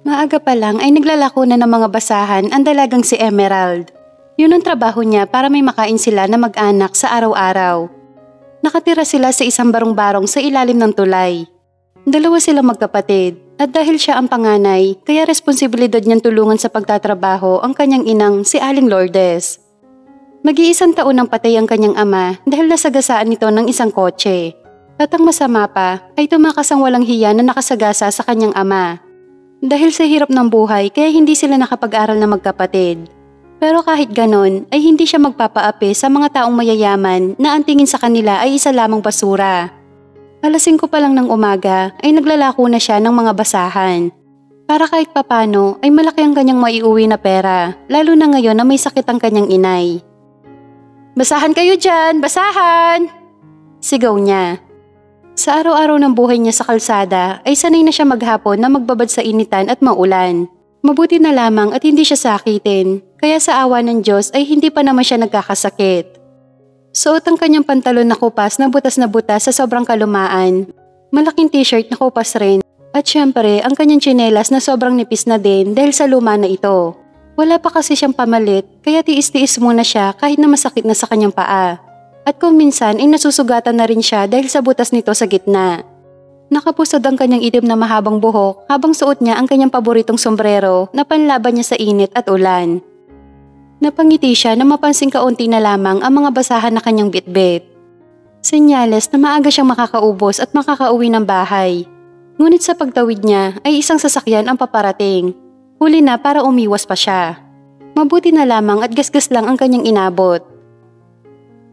Maaga pa lang ay naglalako na ng mga basahan ang dalagang si Emerald. Yun ang trabaho niya para may makain sila na mag-anak sa araw-araw. Nakatira sila sa isang barong-barong sa ilalim ng tulay. Dalawa silang magkapatid at dahil siya ang panganay, kaya responsibilidad niyang tulungan sa pagtatrabaho ang kanyang inang si Aling Lourdes. Mag-iisang taon nang patay ang kanyang ama dahil nasagasaan nito ng isang kotse. At ang masama pa ay tumakas ang walang hiya na nakasagasa sa kanyang ama. Dahil sa hirap ng buhay kaya hindi sila nakapag-aral na magkapatid. Pero kahit ganon ay hindi siya magpapaapi sa mga taong mayayaman na ang tingin sa kanila ay isa lamang basura. Alas 5 pa lang ng umaga ay naglalako na siya ng mga basahan. Para kahit papano ay malaki ang kanyang maiuwi na pera, lalo na ngayon na may sakit ang kanyang inay. "Basahan kayo dyan! Basahan!" sigaw niya. Sa araw-araw ng buhay niya sa kalsada ay sanay na siya maghapon na magbabad sa initan at maulan. Mabuti na lamang at hindi siya sakitin, kaya sa awa ng Diyos ay hindi pa naman siya nagkakasakit. Suot ang kanyang pantalon na kupas na butas sa sobrang kalumaan. Malaking t-shirt na kupas rin. At syempre ang kanyang tsinelas na sobrang nipis na din dahil sa luma na ito. Wala pa kasi siyang pamalit kaya tiis-tiis muna siya kahit na masakit na sa kanyang paa. At kung minsan ay nasusugatan na rin siya dahil sa butas nito sa gitna. Nakapusod ang kanyang itim na mahabang buhok habang suot niya ang kanyang paboritong sombrero na panlaban niya sa init at ulan. Napangiti siya na mapansing kaunti na lamang ang mga basahan na kanyang bitbit. Senyales na maaga siyang makakaubos at makakauwi ng bahay. Ngunit sa pagtawid niya ay isang sasakyan ang paparating. Huli na para umiwas pa siya. Mabuti na lamang at gasgas lang ang kanyang inabot.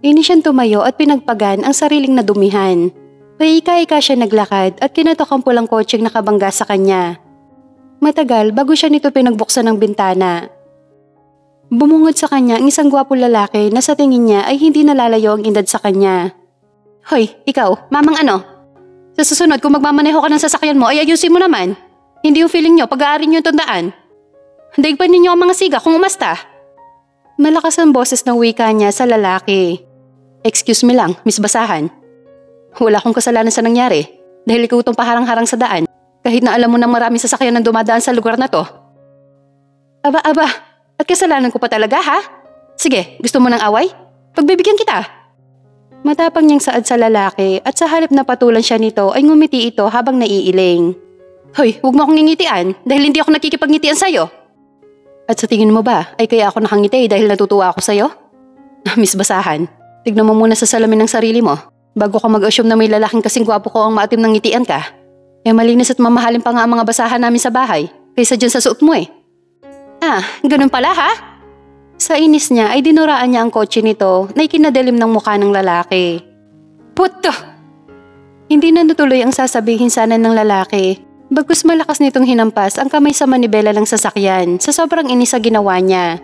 Ini siyang tumayo at pinagpagan ang sariling nadumihan. Paika-ika siya naglakad at kinatok ang pulang kotseng nakabangga sa kanya. Matagal bago siya nito pinagbuksan ng bintana. Bumungod sa kanya ang isang gwapong lalaki na sa tingin niya ay hindi nalalayo ang edad sa kanya. "Hoy, ikaw, mamang ano? Sa susunod kung magmamaneho ka ng sasakyan mo ay ayusin mo naman. Hindi yung feeling nyo pag-aarin nyo yung tandaan. Daig pa ninyo ang mga siga kung umasta." Malakas ang boses na wika niya sa lalaki. "Excuse me lang, Miss Basahan. Wala akong kasalanan sa nangyari dahil ikaw itong paharang-harang sa daan kahit na alam mo nang maraming sasakyan na dumadaan sa lugar na to." Aba, at kasalanan ko pa talaga ha? Sige, gusto mo ng away? Pagbibigyan kita." Matapang niyang saad sa lalaki at sa halip na patulan siya nito ay ngumiti ito habang naiiling. "Hoy, huwag mo akong ngingitian dahil hindi ako nakikipagngitian sa'yo." "At sa tingin mo ba ay kaya ako nakangiti dahil natutuwa ako sa'yo?" "Miss Basahan, tignan mo muna sa salamin ng sarili mo. Bago ka mag-assume na may lalaking kasing gwapo ko ang maatim ng ngitian ka. Malinis at mamahalin pa nga ang mga basahan namin sa bahay kaysa dyan sa suot mo eh." Ganun pala ha? Sa inis niya ay dinuraan niya ang kotse nito na ikinadilim ng mukha ng lalaki. "Puto!" Hindi na natuloy ang sasabihin sana ng lalaki. Bagkus malakas nitong hinampas ang kamay sa manibela ng sasakyan sa sobrang inis sa ginawa niya.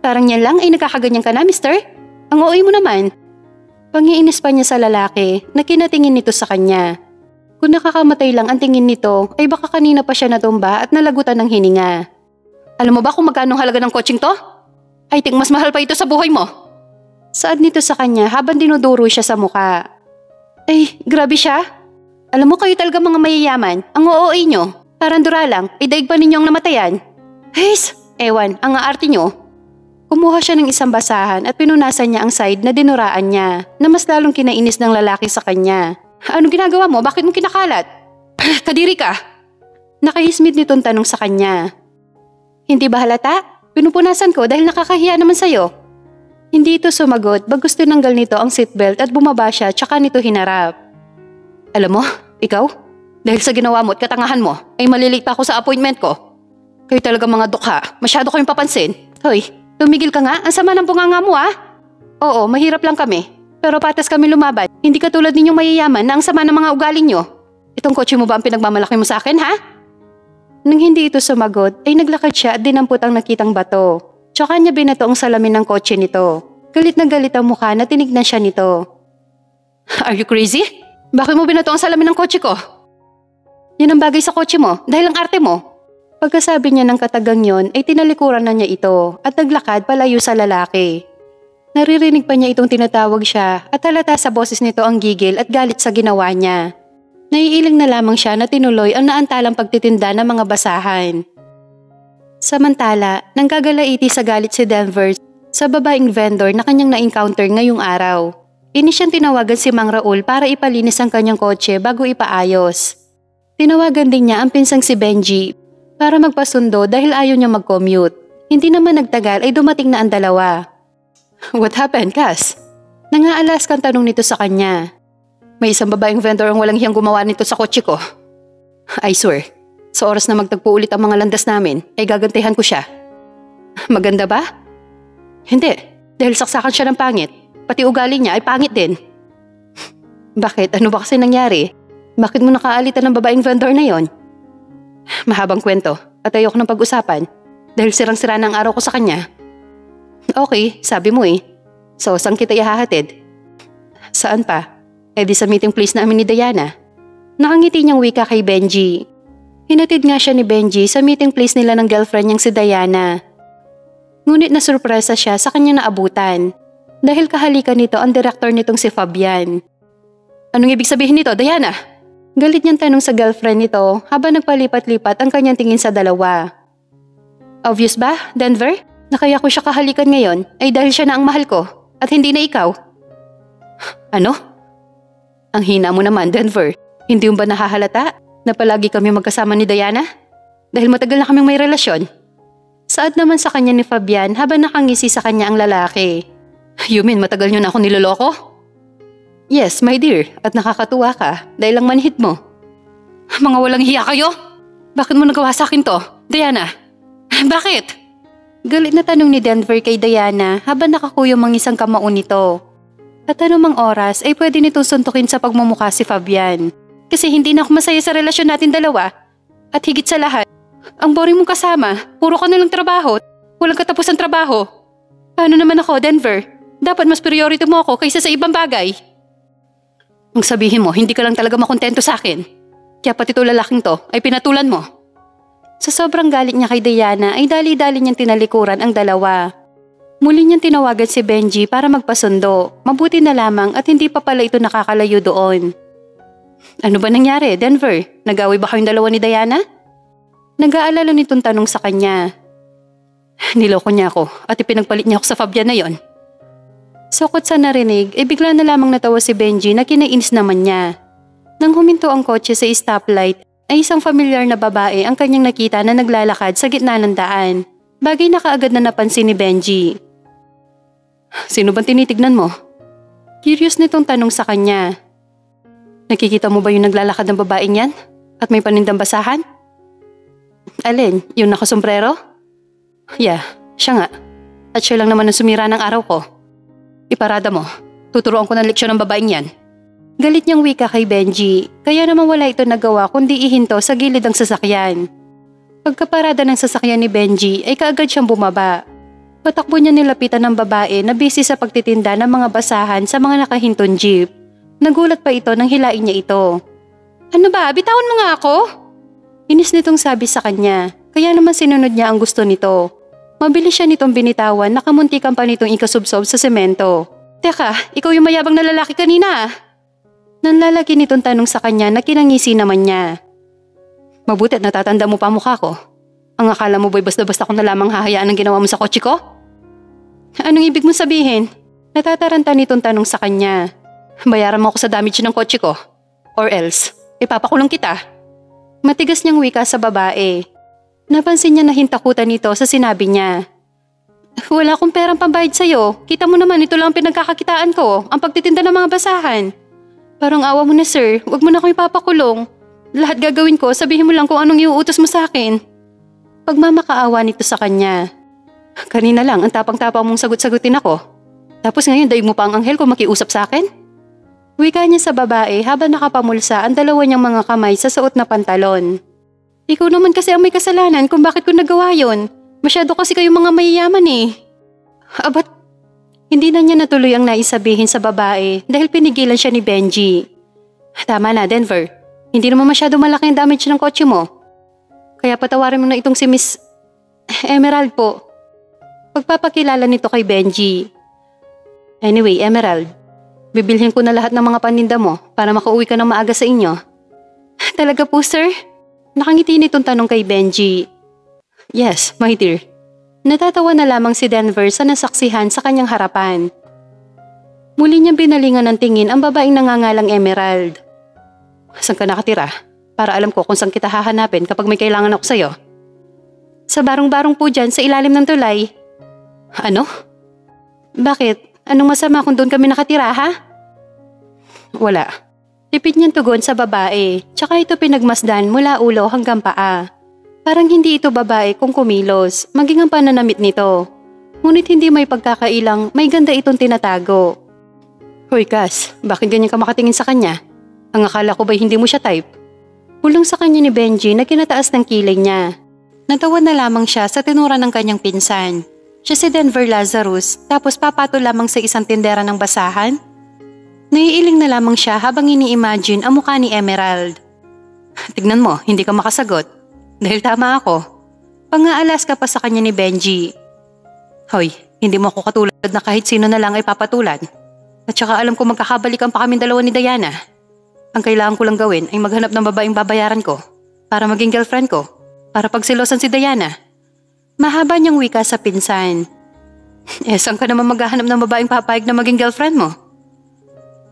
"Parang yan lang ay nagkakaganyan ka na, mister? Ang OA mo naman." Pangiinis pa niya sa lalaki na kinatingin nito sa kanya. Kung nakakamatay lang ang tingin nito ay baka kanina pa siya natumba at nalagutan ng hininga. "Alam mo ba kung magkano halaga ng kotseng to? I think mas mahal pa ito sa buhay mo." Saad nito sa kanya habang dinuduro siya sa muka. "Ay, grabe siya. Alam mo kayo talaga mga mayayaman, ang OOA nyo. Parang dura lang, daig pa ninyong namatayan. Heys, ewan, ang aarte nyo." Kumuha siya ng isang basahan at pinunasan niya ang side na dinuraan niya na mas lalong kinainis ng lalaki sa kanya. "Anong ginagawa mo? Bakit mo kinakalat?" "Kadiri ka!" Nakahismid nitong tanong sa kanya. "Hindi ba halata? Pinupunasan ko dahil nakakahiya naman sa'yo." Hindi ito sumagot bagkus tinanggal nito ang seatbelt at bumaba siya tsaka nito hinarap. "Alam mo, ikaw, dahil sa ginawa mo at katangahan mo ay malilate pa ako sa appointment ko. Kayo talaga mga dukha, masyado kayong papansin. Hoy, tumigil ka nga, ang sama ng bunganga mo ah." "Oo, mahirap lang kami, pero patas kami lumaban. Hindi katulad ninyong mayayaman na ang sama ng mga ugali nyo. Itong kotse mo ba ang pinagmamalaki mo sa akin ha?" Nang hindi ito sumagot ay naglakad siya at dinampot ang nakitang bato. Tsaka niya binato ang salamin ng kotse nito. Galit na galit ang mukha na tinignan siya nito. "Are you crazy? Bakit mo binato ang salamin ng kotse ko?" "Yan ang bagay sa kotse mo dahil ang arte mo." Pagkasabi niya ng katagang yon ay tinalikuran na niya ito at naglakad palayo sa lalaki. Naririnig pa niya itong tinatawag siya at halata sa boses nito ang gigil at galit sa ginawa niya. Naiiling na lamang siya na tinuloy ang naantalang pagtitinda ng mga basahan. Samantala, nanggagalaiti sa galit si Denver sa babaeng vendor na kanyang na-encounter ngayong araw. Inis siyang tinawagan si Mang Raul para ipalinis ang kanyang kotse bago ipaayos. Tinawagan din niya ang pinsang si Benji para magpasundo dahil ayaw niya mag-commute. Hindi naman nagtagal ay dumating na ang dalawa. What happened, Cass? Nangaalas kang tanong nito sa kanya. May isang babaeng vendor ang walang hiyang gumawa nito sa kotse ko. I swear, sa oras na magtagpo ulit ang mga landas namin, ay gagantihan ko siya. Maganda ba? Hindi, dahil saksakan siya ng pangit. Pati ugali niya ay pangit din. Bakit? Ano ba kasi nangyari? Bakit mo nakaalitan ng babaeng vendor na yon? Mahabang kwento at ayoko ng pag-usapan dahil sirang-sira na ang araw ko sa kanya. Okay, sabi mo eh. So, saan kita ihahatid? Saan pa? Eh di sa meeting place namin ni Diana. Nakangiti niyang wika kay Benji. Hinatid nga siya ni Benji sa meeting place nila ng girlfriend niyang si Diana. Ngunit nasurpresa siya sa kanyang naabutan dahil kahalikan nito ang director nitong si Fabian. Anong ibig sabihin nito, Diana? Galit niyang tanong sa girlfriend nito habang nagpalipat-lipat ang kanyang tingin sa dalawa. Obvious ba, Denver? Na kaya ko siya kahalikan ngayon ay dahil siya na ang mahal ko at hindi na ikaw. Ano? Ang hina mo naman, Denver. Hindi mo ba nahahalata na palagi kami magkasama ni Diana? Dahil matagal na kaming may relasyon. Saad naman sa kanya ni Fabian habang nakangisi sa kanya ang lalaki. You mean matagal niyo na ako niloloko? Yes, my dear, at nakakatuwa ka dahil lang manhit mo. Mga walang hiya kayo? Bakit mo nagawa sa akin to, Diana? Bakit? Galit na tanong ni Denver kay Diana habang nakakuyom ang isang kamao nito. At anumang oras ay pwede nitong suntukin sa pagmumukha si Fabian. Kasi hindi na ako masaya sa relasyon natin dalawa. At higit sa lahat, ang boring mong kasama, puro ka nalang trabaho, walang katapusang trabaho. Paano naman ako, Denver? Dapat mas priority mo ako kaysa sa ibang bagay. Ang sabihin mo, hindi ka lang talaga makontento sa akin. Kaya pati ito lalaking to ay pinatulan mo. Sa sobrang galit niya kay Diana ay dali-dali niyang tinalikuran ang dalawa. Muli niyang tinawagan si Benji para magpasundo. Mabuti na lamang at hindi pa pala ito nakakalayo doon. Ano ba nangyari, Denver? Nag-away ba kayong dalawa ni Diana? Nag-aalala nitong tanong sa kanya. Niloko niya ako at ipinagpalit niya ako sa Fabian na yon. Sukot sa narinig, bigla na lamang natawa si Benji na kinainis naman niya. Nang huminto ang kotse sa stoplight, ay isang familiar na babae ang kanyang nakita na naglalakad sa gitna ng daan. Bagay na kaagad na napansin ni Benji. Sino bang tinitignan mo? Curious nitong tanong sa kanya. Nakikita mo ba yung naglalakad ng babaeng yan? At may panindang basahan? Alin, yung nakasombrero? Yeah, siya nga. At siya lang naman ang sumira ng araw ko. Iparada mo, tuturuan ko ng leksyon ng babaeng yan. Galit niyang wika kay Benji, kaya naman wala ito nagawa kundi ihinto sa gilid ng sasakyan. Pagkaparada ng sasakyan ni Benji ay kaagad siyang bumaba. Patakbo niya nilapitan ng babae na busy sa pagtitinda ng mga basahan sa mga nakahintong jeep. Nagulat pa ito nang hilain niya ito. Ano ba, bitawan mo nga ako? Inis nitong sabi sa kanya, kaya naman sinunod niya ang gusto nito. Mabilis siya nitong binitawan na kamuntikan pa nitong ikasubsob sa semento. Teka, ikaw yung mayabang na lalaki kanina ah. Nanlalaki nitong tanong sa kanya na kinangisi naman niya. Mabuti at natatanda mo pa mukha ko. Ang akala mo ba'y basta-basta ko na lamang hahayaan ang ginawa mo sa kotse ko? Anong ibig mong sabihin? Natataranta nitong tanong sa kanya. Bayaran mo ako sa damage ng kotse ko. Or else, ipapakulong kita. Matigas niyang wika sa babae. Napansin niya na hintakutan nito sa sinabi niya. Wala akong perang pambayad sa'yo. Kita mo naman ito lang ang pinagkakakitaan ko, ang pagtitinda ng mga basahan. Parang awa mo na sir, wag mo na akong ipapakulong. Lahat gagawin ko, sabihin mo lang kung anong iuutos mo sa akin. Pagmamakaawa nito sa kanya. Kanina lang, ang tapang-tapang mong sagot-sagutin ako. Tapos ngayon daig mo pa ang anghel ko makiusap sa akin? Wika niya sa babae habang nakapamulsa ang dalawa niyang mga kamay sa suot na pantalon. Ikaw naman kasi ang may kasalanan kung bakit ko nagawa yon. Masyado kasi kayong mga mayayaman eh. Abat, hindi na niya natuloy ang naisabihin sa babae dahil pinigilan siya ni Benji. Tama na, Denver. Hindi naman masyado malaki ang damage ng kotse mo. Kaya patawarin mo na itong si Miss Emerald po. Pagpapakilala nito kay Benji. Anyway, Emerald, bibilhin ko na lahat ng mga paninda mo para makauwi ka ng maaga sa inyo. Talaga po, sir? Nakangiti nitong tanong kay Benji. Yes, my dear. Natatawa na lamang si Denver sa nasaksihan sa kanyang harapan. Muli niyang binalingan ng tingin ang babaeng nangangalang Emerald. Saan ka nakatira? Para alam ko kung saan kita hahanapin kapag may kailangan ako sa'yo. Sa barong-barong po dyan sa ilalim ng tulay. Ano? Bakit? Anong masama kung doon kami nakatira, ha? Wala. Tipid niyang tugon sa babae, tsaka ito pinagmasdan mula ulo hanggang paa. Parang hindi ito babae kung kumilos, maging ang pananamit nito. Ngunit hindi may pagkakailang may ganda itong tinatago. Hoy Cass, bakit ganyan ka makatingin sa kanya? Ang akala ko ba'y hindi mo siya type? Hulong sa kanya ni Benji na kinataas ng kilay niya. Natawa na lamang siya sa tinura ng kanyang pinsan. Siya si Denver Lazarus, tapos papato lamang sa isang tindera ng basahan? Naiiling na lamang siya habang ini-imagine ang mukha ni Emerald. Tignan mo, hindi ka makasagot. Dahil tama ako. Pang-aalas ka pa sa kanya ni Benji. Hoy, hindi mo ako katulad na kahit sino na lang ay papatulan. At saka alam ko magkakabalikan pa kaming dalawa ni Diana. Ang kailangan ko lang gawin ay maghanap ng babaeng babayaran ko para maging girlfriend ko, para pagsilosan si Diana. Mahaba niyang wika sa pinsan. Saan ka naman maghahanap ng babaeng papayag na maging girlfriend mo?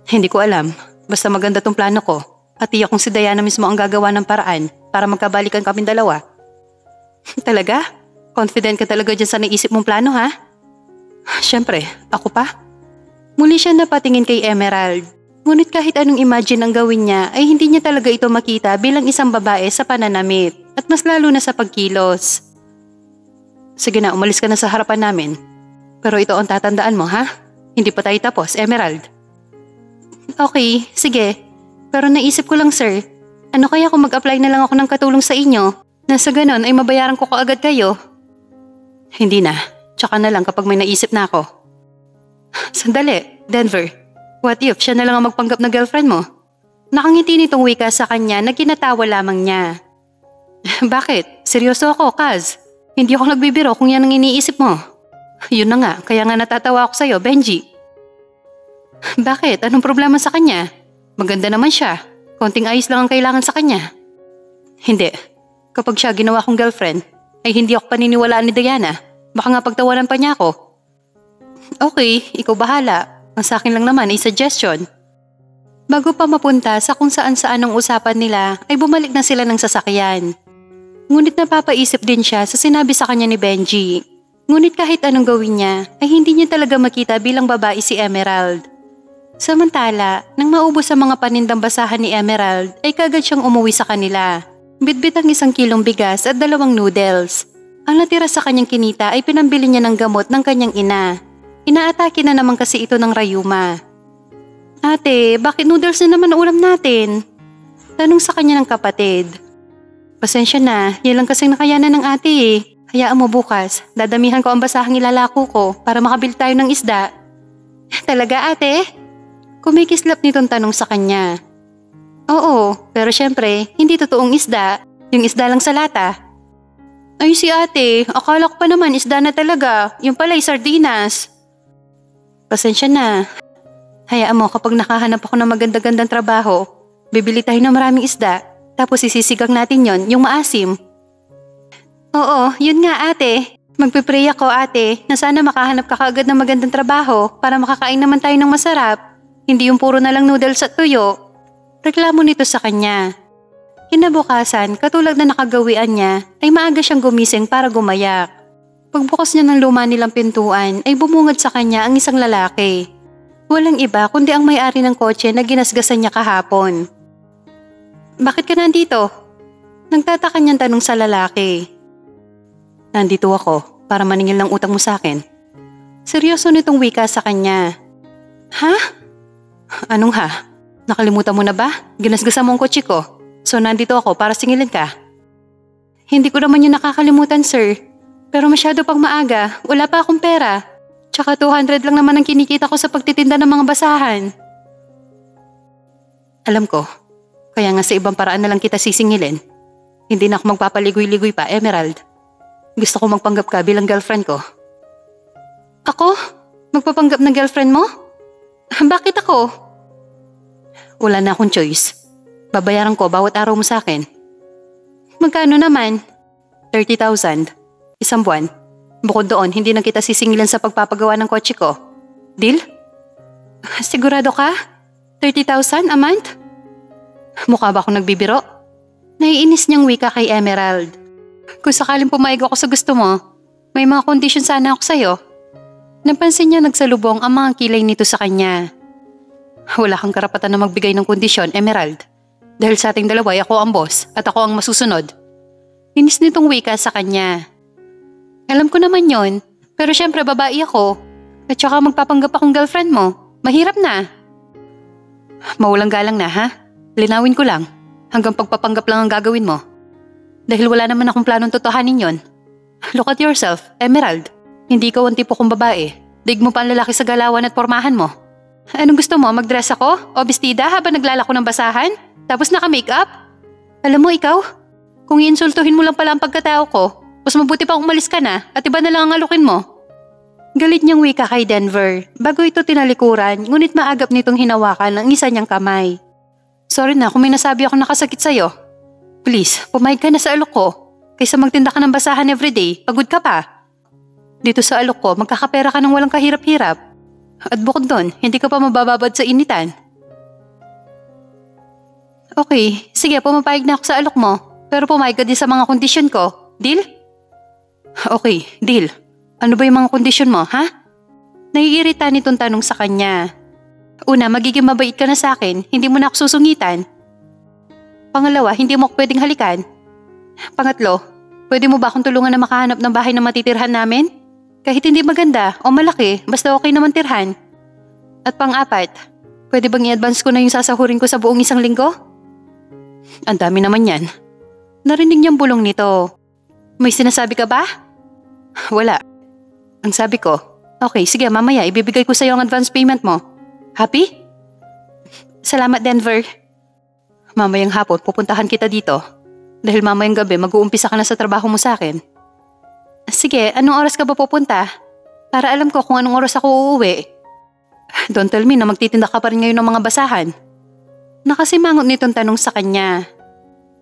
Hindi ko alam. Basta maganda tong plano ko. At tiyak kung si Diana mismo ang gagawa ng paraan para magkabalikan kaming dalawa. Talaga? Confident ka talaga dyan sa naisip mong plano, ha? Siyempre, ako pa. Muli siya napatingin kay Emerald. Ngunit kahit anong imagine ang gawin niya ay hindi niya talaga ito makita bilang isang babae sa pananamit at mas lalo na sa pagkilos. Sige na, umalis ka na sa harapan namin. Pero ito ang tatandaan mo, ha? Hindi pa tayo tapos, Emerald. Okay, sige. Pero naisip ko lang, sir. Ano kaya kung mag-apply na lang ako ng katulong sa inyo? Na sa ganon ay mabayaran ko kaagad kayo? Hindi na. Tsaka na lang kapag may naisip na ako. Sandali, Denver. What if siya na lang ang magpanggap na girlfriend mo? Nakangiti nitong wika sa kanya na kinatawa lamang niya. Bakit? Seryoso ako, Kaz. Hindi ako nagbibiro kung yan ang iniisip mo. Yun na nga, kaya nga natatawa ako sa'yo, Benji. Bakit? Anong problema sa kanya? Maganda naman siya. Konting ayos lang ang kailangan sa kanya. Hindi. Kapag siya ginawa kong girlfriend, ay hindi ako paniniwalaan ni Diana. Baka nga pagtawanan pa niya ako. Okay, ikaw bahala. Ang sa akin lang naman ay suggestion. Bago pa mapunta sa kung saan-saan ang usapan nila, ay bumalik na sila ng sasakyan. Ngunit napapaisip din siya sa sinabi sa kanya ni Benji. Ngunit kahit anong gawin niya, ay hindi niya talaga makita bilang babae si Emerald. Samantala, nang maubos ang mga panindang basahan ni Emerald, ay kagad siyang umuwi sa kanila. Bitbit ang 1 kilong bigas at 2 noodles. Ang natira sa kanyang kinita ay pinambili niya ng gamot ng kanyang ina. Inaatake na naman kasi ito ng rayuma. Ate, bakit noodles na naman ang ulam natin? Tanong sa kanya ng kapatid. Pasensya na, yan lang kasing nakayanan ng ate eh. Hayaan mo bukas, dadamihan ko ang basahang ilalako ko para makabili tayo ng isda. Talaga ate? Kumikislap nitong tanong sa kanya. Oo, pero syempre, hindi totoong isda. Yung isda lang sa lata. Ay si ate, akala ko pa naman isda na talaga. Yung pala ay sardinas. Pasensya na. Hayaan mo kapag nakahanap ako ng maganda-gandang trabaho, bibili tayo ng maraming isda, tapos isisigang natin yung maasim. Oo, yun nga ate. Magpipray ako ate na sana makahanap ka kaagad ng magandang trabaho para makakain naman tayo ng masarap. Hindi yung puro na lang noodles at tuyo. Reklamo nito sa kanya. Kinabukasan, katulad na nakagawian niya, ay maaga siyang gumising para gumayak. Pagbukas niya ng luma nilang pintuan, ay bumungad sa kanya ang isang lalaki. Walang iba kundi ang may-ari ng kotse na ginasgasan niya kahapon. Bakit ka nandito? Nagtataka niyang tanong sa lalaki. Nandito ako para maningil ng utang mo sa akin. Seryoso nitong wika sa kanya. Ha? Anong ha? Nakalimutan mo na ba? Ginasgasan mo ang kotse ko. So nandito ako para singilin ka. Hindi ko naman yun nakakalimutan, sir. Pero masyado pang maaga. Wala pa akong pera. Tsaka 200 lang naman ang kinikita ko sa pagtitinda ng mga basahan. Alam ko. Kaya nga sa ibang paraan na lang kita sisingilin. Hindi na ako magpapaligoy-ligoy pa, Emerald. Gusto ko magpanggap ka bilang girlfriend ko. Ako? Magpapanggap na girlfriend mo? Bakit ako? Wala na akong choice. Babayaran ko bawat araw mo sa akin. Magkano naman? 30,000. Isang buwan. Bukod doon, hindi na kita sisingilan sa pagpapagawa ng kotse ko. Deal? Sigurado ka? 30,000 a month? Mukha ba akong nagbibiro? Naiinis niyang wika kay Emerald. Kung sakaling pumayag ako sa gusto mo, may mga kondisyon sana ako sa'yo. Napansin niya nagsalubong ang mga kilay nito sa kanya. Wala kang karapatan na magbigay ng kondisyon, Emerald. Dahil sa ating dalawa ay ako ang boss at ako ang masusunod. Inis nitong wika sa kanya. Alam ko naman yon, pero syempre babae ako. At saka magpapanggap akong girlfriend mo. Mahirap na. Mawalang galang na ha? Linawin ko lang. Hanggang pagpapanggap lang ang gagawin mo. Dahil wala naman akong planong totohanin yon. Look at yourself, Emerald. Hindi ikaw ang tipo kong babae. Dig mo pa ang lalaki sa galawan at pormahan mo. Anong gusto mo? Magdress ako? O bestida habang naglalako ng basahan? Tapos naka-makeup? Alam mo ikaw, kung iinsultuhin mo lang pala ang pagkatao ko, mas mabuti pa umalis ka na at iba na lang ang alukin mo. Galit niyang wika kay Denver bago ito tinalikuran, ngunit maagap nitong hinawakan ang isa niyang kamay. Sorry na kung may nasabi ako nakasakit sa'yo. Please, pumayag ka na sa alok ko. Kaysa magtinda ka ng basahan everyday, pagod ka pa. Dito sa alok ko, magkakapera ka ng walang kahirap-hirap. At bukod doon, hindi ka pa mabababad sa initan. Okay, sige, pumapayag na ako sa alok mo. Pero pumayag ka din sa mga kondisyon ko. Deal? Okay, deal. Ano ba yung mga kondisyon mo, ha? Naiirita nitong tanong sa kanya. Una, magiging mabait ka na sa akin, hindi mo na ako susungitan. Pangalawa, hindi mo ako pwedeng halikan. Pangatlo, pwede mo ba akong tulungan na makahanap ng bahay na matitirhan namin? Kahit hindi maganda o malaki, basta okay naman tirhan. At pang-apat, pwede bang i-advance ko na yung sasahurin ko sa buong isang linggo? Ang dami naman yan. Narinig niyang bulong nito. May sinasabi ka ba? Wala. Ang sabi ko, okay, sige mamaya ibibigay ko sa iyo ang advance payment mo. Happy? Salamat, Denver. Mamayang hapon pupuntahan kita dito. Dahil mamayang gabi mag-uumpisa ka na sa trabaho mo sa akin. Sige, anong oras ka ba pupunta? Para alam ko kung anong oras ako uuwi. Don't tell me na magtitinda ka pa rin ngayon ng mga basahan. Nakasimangot nitong tanong sa kanya.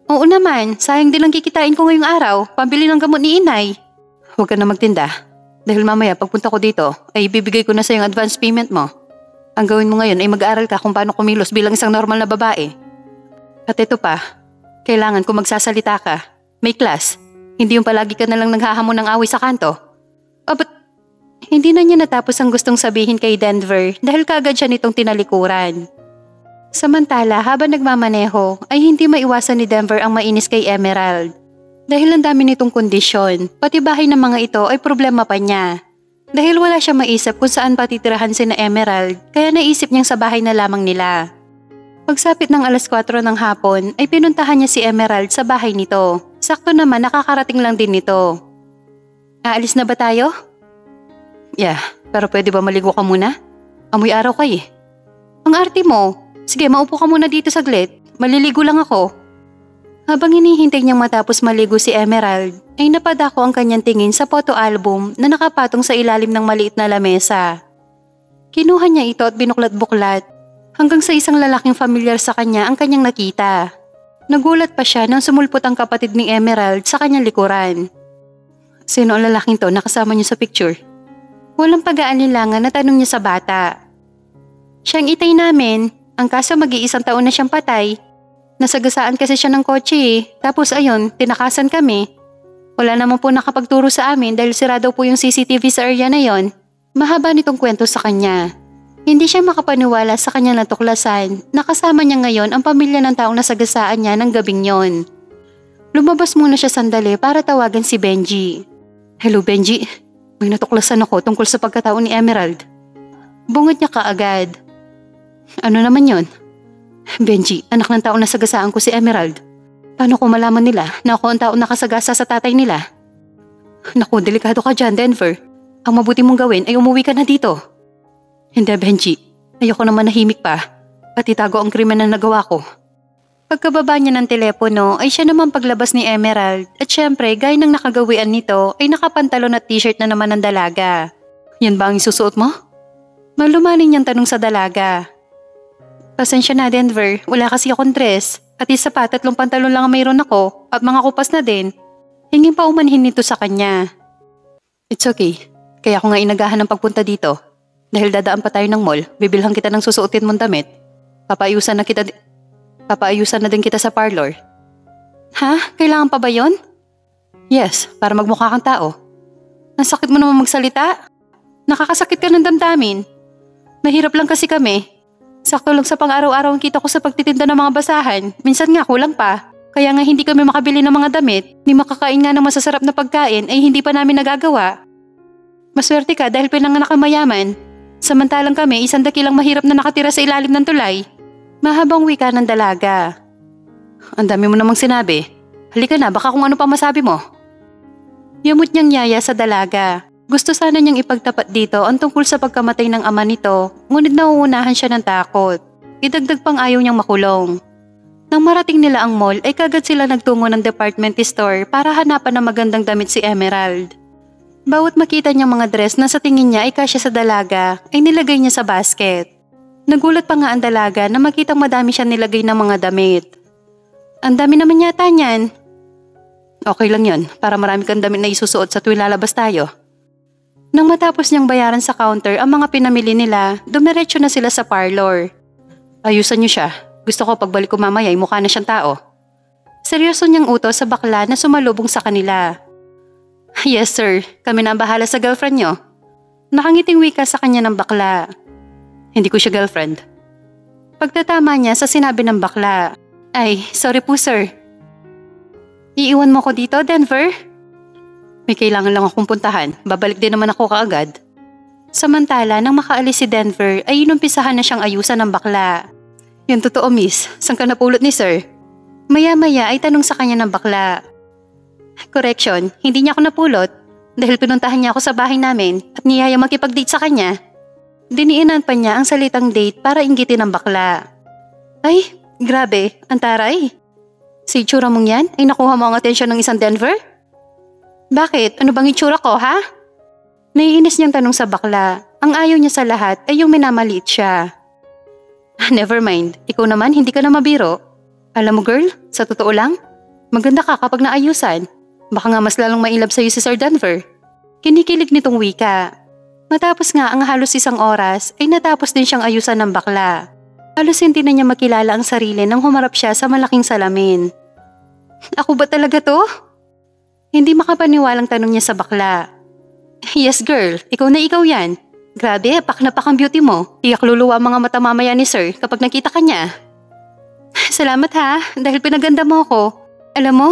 Oo naman, sayang din lang kikitain ko ngayong araw, pambili ng gamot ni inay. Huwag ka na magtinda. Dahil mamaya pagpunta ko dito, ay ibibigay ko na sa yung advance payment mo. Ang gawin mo ngayon ay mag-aaral ka kung paano kumilos bilang isang normal na babae. At ito pa, kailangan kung magsasalita ka, may class. Hindi yung palagi ka na lang naghahamon ng away sa kanto. But hindi na niya natapos ang gustong sabihin kay Denver dahil kaagad siya nitong tinalikuran. Samantala, habang nagmamaneho, ay hindi maiwasan ni Denver ang mainis kay Emerald. Dahil ang dami nitong kondisyon, pati bahay ng mga ito ay problema pa niya. Dahil wala siya maisip kung saan patitirahan si na Emerald, kaya naisip niyang sa bahay na lamang nila. Pagsapit ng 4:00 ng hapon, ay pinuntahan niya si Emerald sa bahay nito. Sakto naman nakakarating lang din nito. Aalis na ba tayo? Yeah, pero pwede ba maligo ka muna? Amoy araw ka eh. Ang arte mo. Sige, maupo ka muna dito saglit. Maliligo lang ako. Habang hinihintay niyang matapos maligo si Emerald, ay napadako ang kanyang tingin sa photo album na nakapatong sa ilalim ng maliit na lamesa. Kinuha niya ito at binuklat-buklat hanggang sa isang lalaking familiar sa kanya ang kanyang nakita. Nagulat pa siya nang sumulpot ang kapatid ni Emerald sa kanyang likuran. Sino ang lalaking to nakasama niyo sa picture? Walang pag-aalinlangan na tanong niya sa bata. Siyang itay namin, ang kaso mag-iisang taon na siyang patay. Nasagasaan kasi siya ng kotse eh. Tapos ayun, tinakasan kami. Wala naman po nakapagturo sa amin dahil sira daw po yung CCTV sa area na yon. Mahaba nitong kwento sa kanya. Hindi siya makapaniwala sa kanyang natuklasan na kasama niya ngayon ang pamilya ng taong nasagasaan niya ng gabing yon. Lumabas muna siya sandali para tawagan si Benji. Hello Benji, may natuklasan ako tungkol sa pagkatao ni Emerald. Bungad niya kaagad. Ano naman yon? Benji, anak ng taong nasagasaan ko si Emerald. Paano ko malaman nila na ako ang taong nakasagasa sa tatay nila? Naku, delikado ka dyan, Denver. Ang mabuti mong gawin ay umuwi ka na dito. Hindi, Benji. Ayoko naman nahimik pa. At itago ang krimen na nagawa ko. Pagkababa niya ng telepono ay siya naman paglabas ni Emerald at syempre gaya ng nakagawian nito ay nakapantalon at t-shirt na naman ng dalaga. Yan ba ang isusuot mo? Malumaning niyang tanong sa dalaga. Pasensya na, Denver. Wala kasi akong dress. At isa pa, 3 pantalon lang ang mayroon ako at mga kupas na din. Hingin pa umanhin nito sa kanya. It's okay. Kaya ako nga inagahan ng pagpunta dito. Dahil dadaan pa tayo ng mall, bibilhan kita ng susuotin mong damit. Papaayusan na din kita sa parlor. Ha? Kailangan pa ba yon? Yes, para magmukha kang tao. Ang sakit mo naman magsalita. Nakakasakit ka ng damdamin. Mahirap lang kasi kami. Sakto lang sa pang-araw-araw ang kita ko sa pagtitinda ng mga basahan. Minsan nga kulang pa. Kaya nga hindi kami makabili ng mga damit. Ni makakain nga ng masasarap na pagkain ay hindi pa namin nagagawa. Maswerte ka dahil pinanganak kang mayaman. Samantalang kami isang dakilang mahirap na nakatira sa ilalim ng tulay. Mahabang wika ng dalaga. Ang dami mo namang sinabi. Halika na, baka kung ano pa masabi mo. Yamot niyang yaya sa dalaga. Gusto sana niyang ipagtapat dito ang tungkol sa pagkamatay ng ama nito, ngunit nauunahan siya ng takot. Idagdag pang ayaw niyang makulong. Nang marating nila ang mall ay kagad sila nagtungo ng department store para hanapan ng magandang damit si Emerald. Bawat makita niyang mga dress na sa tingin niya ay kasya sa dalaga ay nilagay niya sa basket. Nagulat pa nga ang dalaga na makitang madami siya nilagay ng mga damit. Ang dami naman yata niyan. Okay lang yon, para marami kang damit na isusuot sa tuwing lalabas tayo. Nang matapos niyang bayaran sa counter ang mga pinamili nila, dumiretso na sila sa parlor. Ayusan niyo siya. Gusto ko pagbalik ko mamaya ay mukha na siyang tao. Seryoso niyang utos sa bakla na sumalubong sa kanila. Yes sir, kami na ang bahala sa girlfriend niyo. Nakangiting wika sa kanya ng bakla. Hindi ko siya girlfriend. Pagtatama niya sa sinabi ng bakla. Ay, sorry po sir. Iiwan mo ko dito, Denver? May kailangan lang akong puntahan. Babalik din naman ako kaagad. Samantala, nang makaalis si Denver ay inumpisahan na siyang ayusan ng bakla. Yan totoo miss, saan ka napulot ni sir? Maya-maya ay tanong sa kanya ng bakla. Correction, hindi niya ako napulot dahil pinuntahan niya ako sa bahay namin at niyaya makipag-date sa kanya. Diniinan pa niya ang salitang date para inggitin ng bakla. Ay, grabe, ang taray. Sa itsura mong yan ay nakuha mo ang atensyon ng isang Denver? Bakit? Ano bang itsura ko, ha? Naiinis niyang tanong sa bakla. Ang ayaw niya sa lahat ay yung minamaliit siya. Never mind, ikaw naman hindi ka na mabiro. Alam mo girl, sa totoo lang, maganda ka kapag naayusan. Baka nga mas lalong mailab sa'yo si Sir Denver. Kinikilig nitong wika. Matapos nga ang halos 1 oras ay natapos din siyang ayusan ng bakla. Halos hindi na niya makilala ang sarili nang humarap siya sa malaking salamin. Ako ba talaga to? Hindi makapaniwalang tanong niya sa bakla. Yes girl, ikaw na ikaw yan. Grabe, pak na pak ang beauty mo. Tiyak luluwa ang mga mata mamaya ni sir kapag nakita ka niya. Salamat ha, dahil pinaganda mo ako. Alam mo,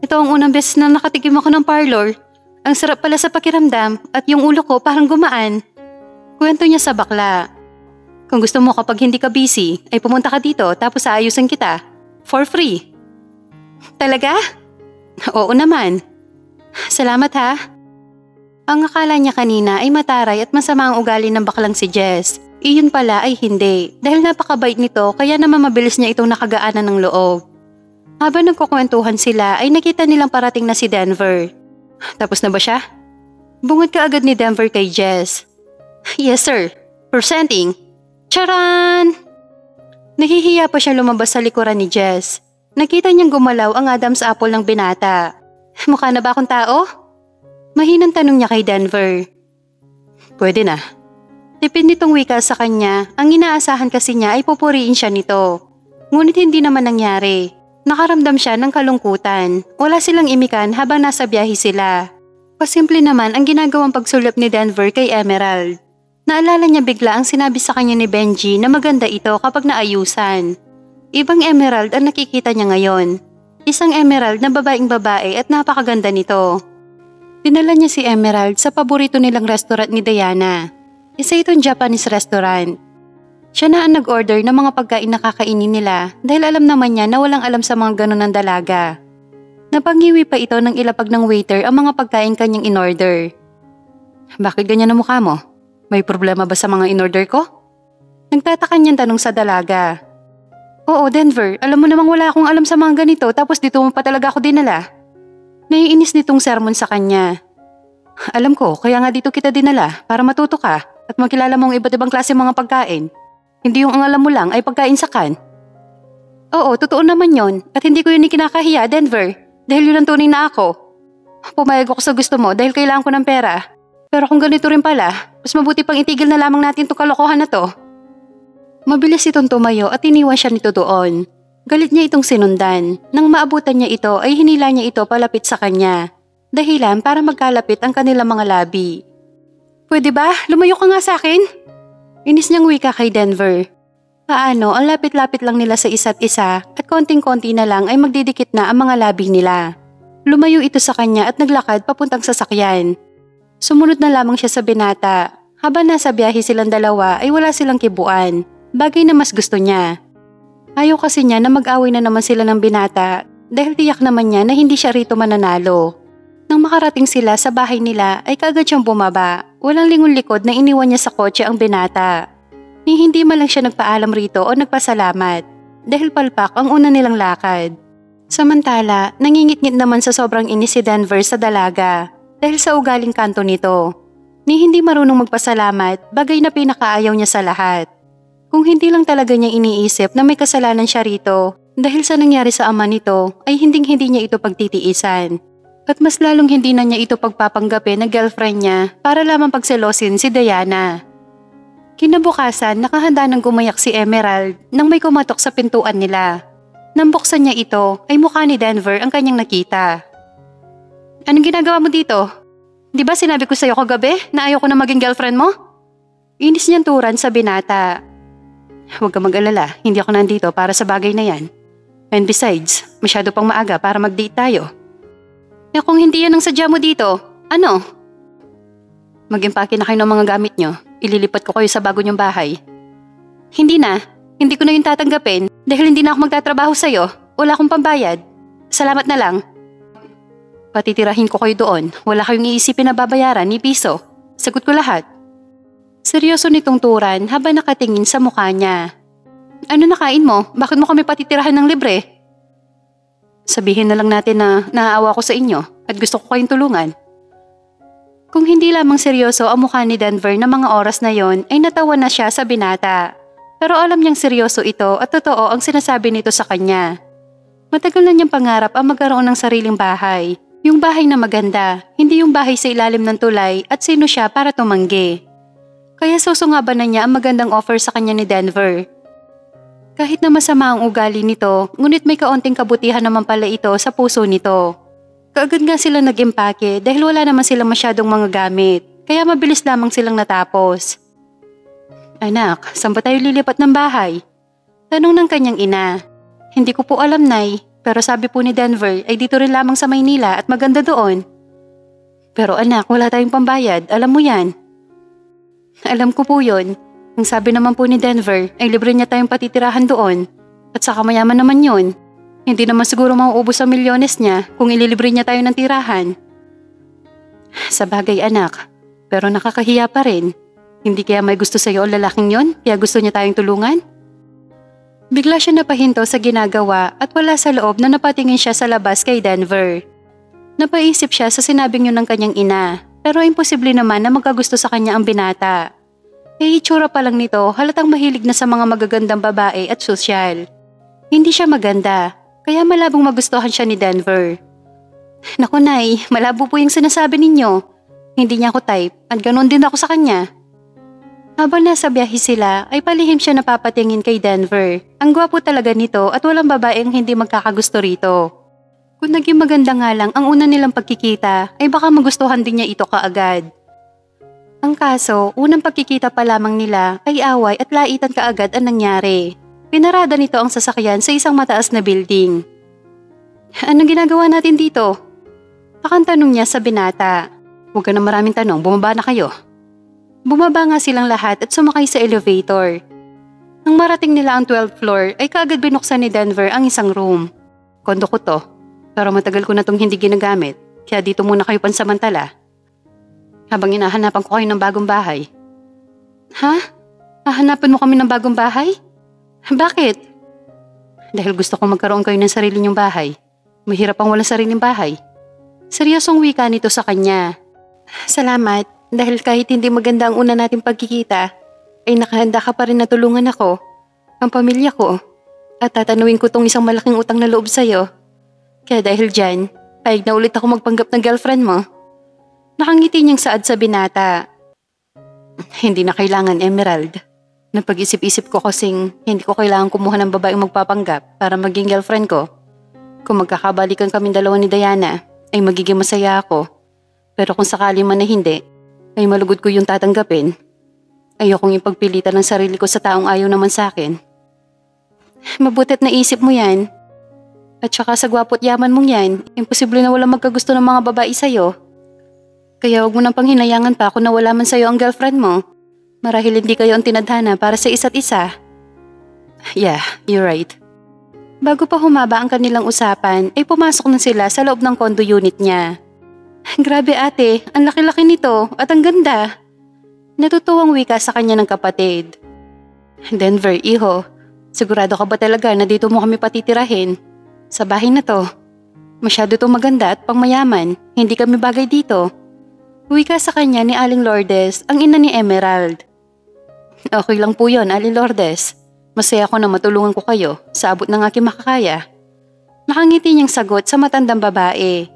ito ang unang beses na nakatikim ako ng parlor. Ang sarap pala sa pakiramdam at yung ulo ko parang gumaan. Kwento niya sa bakla. Kung gusto mo kapag hindi ka busy, ay pumunta ka dito tapos aayusan kita. For free. Talaga? Oo naman. Salamat ha. Ang akala niya kanina ay mataray at masama ang ugali ng baklang si Jess. Iyon pala ay hindi dahil napakabait nito kaya naman mabilis niya itong nakagaanan ng loob. Habang nagkukwentuhan sila ay nakita nilang parating na si Denver. Tapos na ba siya? Bungad ka agad ni Denver kay Jess. Yes sir, presenting. Charan! Nahihiya pa siya lumabas sa likuran ni Jess. Nakita niyang gumalaw ang Adam's apple ng binata. Mukha na ba akong tao? Mahinang tanong niya kay Denver. Pwede na. Tipid nitong wika sa kanya, ang inaasahan kasi niya ay pupuriin siya nito. Ngunit hindi naman nangyari. Nakaramdam siya ng kalungkutan. Wala silang imikan habang nasa biyahe sila. Pasimple naman ang ginagawang pagsulap ni Denver kay Emerald. Naalala niya bigla ang sinabi sa kanya ni Benji na maganda ito kapag naayusan. Ibang Emerald ang nakikita niya ngayon. Isang Emerald na babaeng babae at napakaganda nito. Dinala niya si Emerald sa paborito nilang restaurant ni Diana. Isa itong Japanese restaurant. Siya na ang nag-order ng mga pagkain na kakainin nila dahil alam naman niya na walang alam sa mga ganun ng dalaga. Napangiwi pa ito nang ilapag ng waiter ang mga pagkain kanyang in-order. Bakit ganyan ang mukha mo? May problema ba sa mga in-order ko? Nagtataka niyang tanong sa dalaga. Oo Denver, alam mo namang wala akong alam sa mga ganito tapos dito mo pa talaga ako dinala. Naiinis nitong sermon sa kanya. Alam ko, kaya nga dito kita dinala para matuto ka at makilala mo ang iba't ibang klase mga pagkain. Hindi yung ang alam mo lang ay pagkainsakan. Oo, totoo naman yon at hindi ko yun ikinakahiya, Denver. Dahil yun ang tunay na ako. Pumayag ako sa gusto mo dahil kailangan ko ng pera. Pero kung ganito rin pala, mas mabuti pang itigil na lamang natin itong kalokohan na to. Mabilis itong tumayo at iniwan siya nito doon. Galit niya itong sinundan. Nang maabutan niya ito ay hinila niya ito palapit sa kanya. Dahilan para magkalapit ang kanilang mga labi. Pwede ba? Lumayo ka nga sa akin? Inis niyang wika kay Denver. Paano, ang lapit-lapit lang nila sa isa't isa at konting-konti na lang ay magdidikit na ang mga labi nila. Lumayo ito sa kanya at naglakad papuntang sasakyan. Sumunod na lamang siya sa binata. Habang nasa biyahe silang dalawa ay wala silang kibuan. Bagay na mas gusto niya. Ayaw kasi niya na mag-away na naman sila ng binata dahil tiyak naman niya na hindi siya rito mananalo. Nang makarating sila sa bahay nila ay kaagad siyang bumaba. Walang lingon-likod na iniwan niya sa kotse ang binata. Ni hindi man lang siya nagpaalam rito o nagpasalamat dahil palpak ang una nilang lakad. Samantala, nangingit-ngit naman sa sobrang inis si Denver sa dalaga dahil sa ugaling kanto nito. Ni hindi marunong magpasalamat, bagay na pinakaayaw niya sa lahat. Kung hindi lang talaga niya iniisip na may kasalanan siya rito dahil sa nangyari sa ama nito ay hinding-hindi niya ito pagtitiisan. At mas lalong hindi na niya ito pagpapanggapin na girlfriend niya para lamang pagselosin si Diana. Kinabukasan, nakahanda ng gumayak si Emerald nang may kumatok sa pintuan nila. Nang buksan niya ito, ay mukha ni Denver ang kanyang nakita. Anong ginagawa mo dito? Di ba sinabi ko sa'yo kagabi na ayaw ko na maging girlfriend mo? Inis niyang turan sa binata. Huwag ka mag-alala, hindi ako nandito para sa bagay na yan. And besides, masyado pang maaga para mag-date tayo. Eh kung hindi yan ang sadya mo dito, ano? Mag-impake na kayo ng mga gamit nyo. Ililipat ko kayo sa bago niyong bahay. Hindi na. Hindi ko na yung tatanggapin dahil hindi na ako magtatrabaho sa'yo. Wala akong pambayad. Salamat na lang. Patitirahin ko kayo doon. Wala kayong iisipin na babayaran ni piso. Sagot ko lahat. Seryoso nitong turan habang nakatingin sa mukha niya. Ano nakain mo? Bakit mo kami patitirahan ng libre? Sabihin na lang natin na naaawa ko sa inyo at gusto ko kayong tulungan. Kung hindi lamang seryoso ang mukha ni Denver na mga oras na yon ay natawa na siya sa binata. Pero alam niyang seryoso ito at totoo ang sinasabi nito sa kanya. Matagal na niyang pangarap ang magkaroon ng sariling bahay. Yung bahay na maganda, hindi yung bahay sa ilalim ng tulay at sino siya para tumanggi. Kaya susungaban na niya ang magandang offer sa kanya ni Denver. Kahit na masama ang ugali nito, ngunit may kaunting kabutihan naman pala ito sa puso nito. Kaagad nga sila nag-impake dahil wala naman silang masyadong mga gamit, kaya mabilis lamang silang natapos. Anak, saan ba tayo lilipat ng bahay? Tanong ng kanyang ina. Hindi ko po alam, Nay, pero sabi po ni Denver ay dito rin lamang sa Maynila at maganda doon. Pero anak, wala tayong pambayad, alam mo yan. Alam ko po yun. Ang sabi naman po ni Denver ay libre niya tayong patitirahan doon. At saka mayaman naman yun. Hindi naman siguro mauubos ang milyones niya kung ililibre niya tayo ng tirahan. Sa bagay anak, pero nakakahiya pa rin. Hindi kaya may gusto sa'yo ang lalaking yon kaya gusto niya tayong tulungan? Bigla siya napahinto sa ginagawa at wala sa loob na napatingin siya sa labas kay Denver. Napaisip siya sa sinabing yun ng kanyang ina, pero imposible naman na magkagusto sa kanya ang binata. Eh itsura pa lang nito halatang mahilig na sa mga magagandang babae at sosyal. Hindi siya maganda, kaya malabong magustuhan siya ni Denver. Naku Nay, malabo po yung sinasabi ninyo. Hindi niya ako type at ganun din ako sa kanya. Habang nasa biyahe sila ay palihim siya napapatingin kay Denver. Ang gwapo talaga nito at walang babaeng hindi magkakagusto rito. Kung naging maganda nga lang ang una nilang pagkikita ay baka magustuhan din niya ito kaagad. Ang kaso, unang pagkikita pa lamang nila ay away at laitan kaagad ang nangyari. Pinarada nito ang sasakyan sa isang mataas na building. Anong ginagawa natin dito? Pakang tanong niya sa binata. Huwag ka na maraming tanong, bumaba na kayo. Bumaba nga silang lahat at sumakay sa elevator. Nang marating nila ang 12th floor ay kaagad binuksan ni Denver ang isang room. Kondo ko to, pero matagal ko na tong hindi ginagamit, kaya dito muna kayo pansamantala. Habang hinahanapan ko kayo ng bagong bahay. Ha? Hahanapan mo kami ng bagong bahay? Bakit? Dahil gusto kong magkaroon kayo ng sarili niyong bahay. Mahirap ang walang sariling bahay. Seryosong wika nito sa kanya. Salamat. Dahil kahit hindi maganda ang una nating pagkikita, ay nakahanda ka pa rin na tulungan ako, ang pamilya ko, at tatanawin ko tong isang malaking utang na loob sa'yo. Kaya dahil dyan, payag na ulit ako magpanggap ng girlfriend mo. Nakangiti niyang saad sa binata. Hindi na kailangan, Emerald. Napag-isip-isip ko kasing hindi ko kailangan kumuha ng babaeng magpapanggap para maging girlfriend ko. Kung magkakabalikan kaming dalawa ni Diana, ay magiging masaya ako. Pero kung sakali man na hindi, ay malugod ko yung tatanggapin. Ayokong ipagpilitan ng sarili ko sa taong ayaw naman sa akin. Mabutit na isip mo yan. At saka sa gwapo't yaman mong yan, imposible na walang magkagusto ng mga babae sa'yo. Kaya huwag mo nang panghinayangan pa kung nawala man sa'yo ang girlfriend mo. Marahil hindi kayo ang tinadhana para sa isa't isa. Yeah, you're right. Bago pa humaba ang kanilang usapan, ay pumasok na sila sa loob ng condo unit niya. Grabe ate, ang laki-laki nito at ang ganda. Natutuwang wika sa kanya ng kapatid. Denver, iho, sigurado ka ba talaga na dito mo kami patitirahin? Sa bahay na to. Masyado itong maganda at pangmayaman, hindi kami bagay dito. Wika sa kanya ni Aling Lourdes, ang ina ni Emerald. Okay lang po yun, Aling Lourdes. Masaya ako na matulungan ko kayo sa abot ng aking makakaya. Nakangiti niyang sagot sa matandang babae.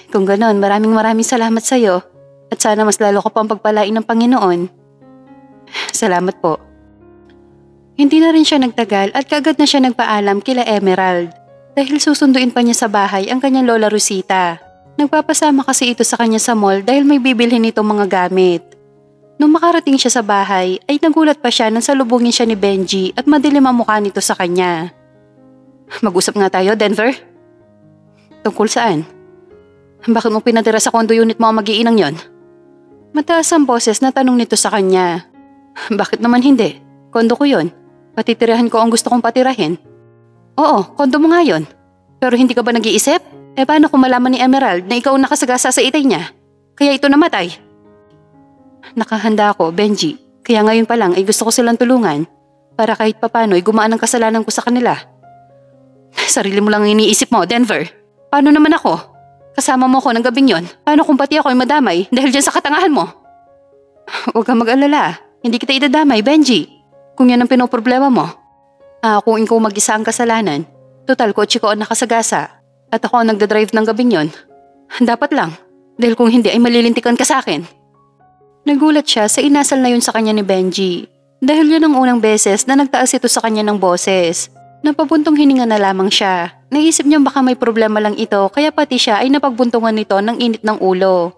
Kung ganon, maraming salamat sa iyo at sana mas lalo ko pang pagpalain ng Panginoon. Salamat po. Hindi na rin siya nagtagal at kaagad na siya nagpaalam kila Emerald dahil susunduin pa niya sa bahay ang kanyang Lola Rosita. Nagpapasama kasi ito sa kanya sa mall dahil may bibilhin nitong mga gamit. Nung makarating siya sa bahay ay nagulat pa siya nang salubungin siya ni Benji at madilim ang mukha nito sa kanya. Mag-usap nga tayo, Denver. Tungkol saan? Bakit mo pinatira sa condo unit mo ang mag-iinang yon? Mataas ang boses na tanong nito sa kanya. Bakit naman hindi? Kondo ko yon. Patitirahan ko ang gusto kong patirahin. Oo, kondo mo nga yon. Pero hindi ka ba nag-iisip? Paano kung malaman ni Emerald na ikaw ang nakasagasa sa itay niya? Kaya ito namatay. Nakahanda ako, Benji. Kaya ngayon pa lang ay gusto ko silang tulungan para kahit papano ay gumaan ang kasalanan ko sa kanila. Sarili mo lang iniisip mo, Denver. Paano naman ako? Kasama mo ko ng gabing yon. Paano kung pati ako ay madamay dahil dyan sa katangahan mo? Huwag kang mag-alala. Hindi kita idadamay, Benji. Kung yan ang pinoproblema mo. Kung ikaw mag-isa ang kasalanan, total kotse ko ang nakasagasa at ako ang nagdadrive ng gabing yon. Dapat lang. Dahil kung hindi ay malilintikan ka sa akin. Nagulat siya sa inasal na yun sa kanya ni Benji. Dahil yun ang unang beses na nagtaas ito sa kanya ng boses. Napabuntong hininga na lamang siya. Naisip niyang baka may problema lang ito kaya pati siya ay napagbuntungan nito ng init ng ulo.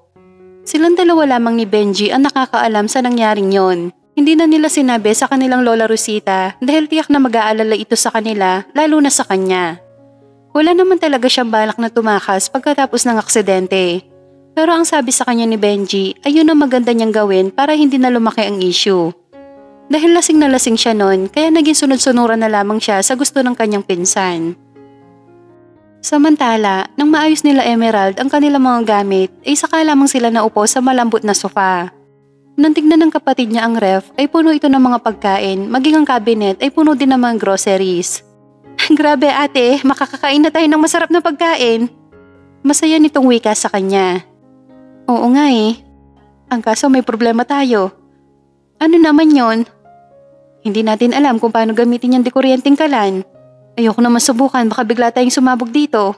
Silang dalawa lamang ni Benji ang nakakaalam sa nangyaring yon. Hindi na nila sinabi sa kanilang Lola Rosita dahil tiyak na mag-aalala ito sa kanila lalo na sa kanya. Wala naman talaga siyang balak na tumakas pagkatapos ng aksidente. Pero ang sabi sa kanya ni Benji ay yun ang maganda niyang gawin para hindi na lumaki ang issue. Dahil lasing na lasing siya noon kaya naging sunod-sunuran na lamang siya sa gusto ng kanyang pinsan. Samantala, nang maayos nila Emerald ang kanilang mga gamit ay saka lamang sila naupo sa malambot na sofa. Nang tignan ng kapatid niya ang ref ay puno ito ng mga pagkain maging ang cabinet ay puno din ng mga groceries. Grabe ate, makakakain na tayo ng masarap na pagkain. Masaya nitong wika sa kanya. Oo nga eh. Ang kaso may problema tayo. Ano naman yon? Hindi natin alam kung paano gamitin yung dekuryenteng kalan. Ayoko naman subukan, baka bigla tayong sumabog dito.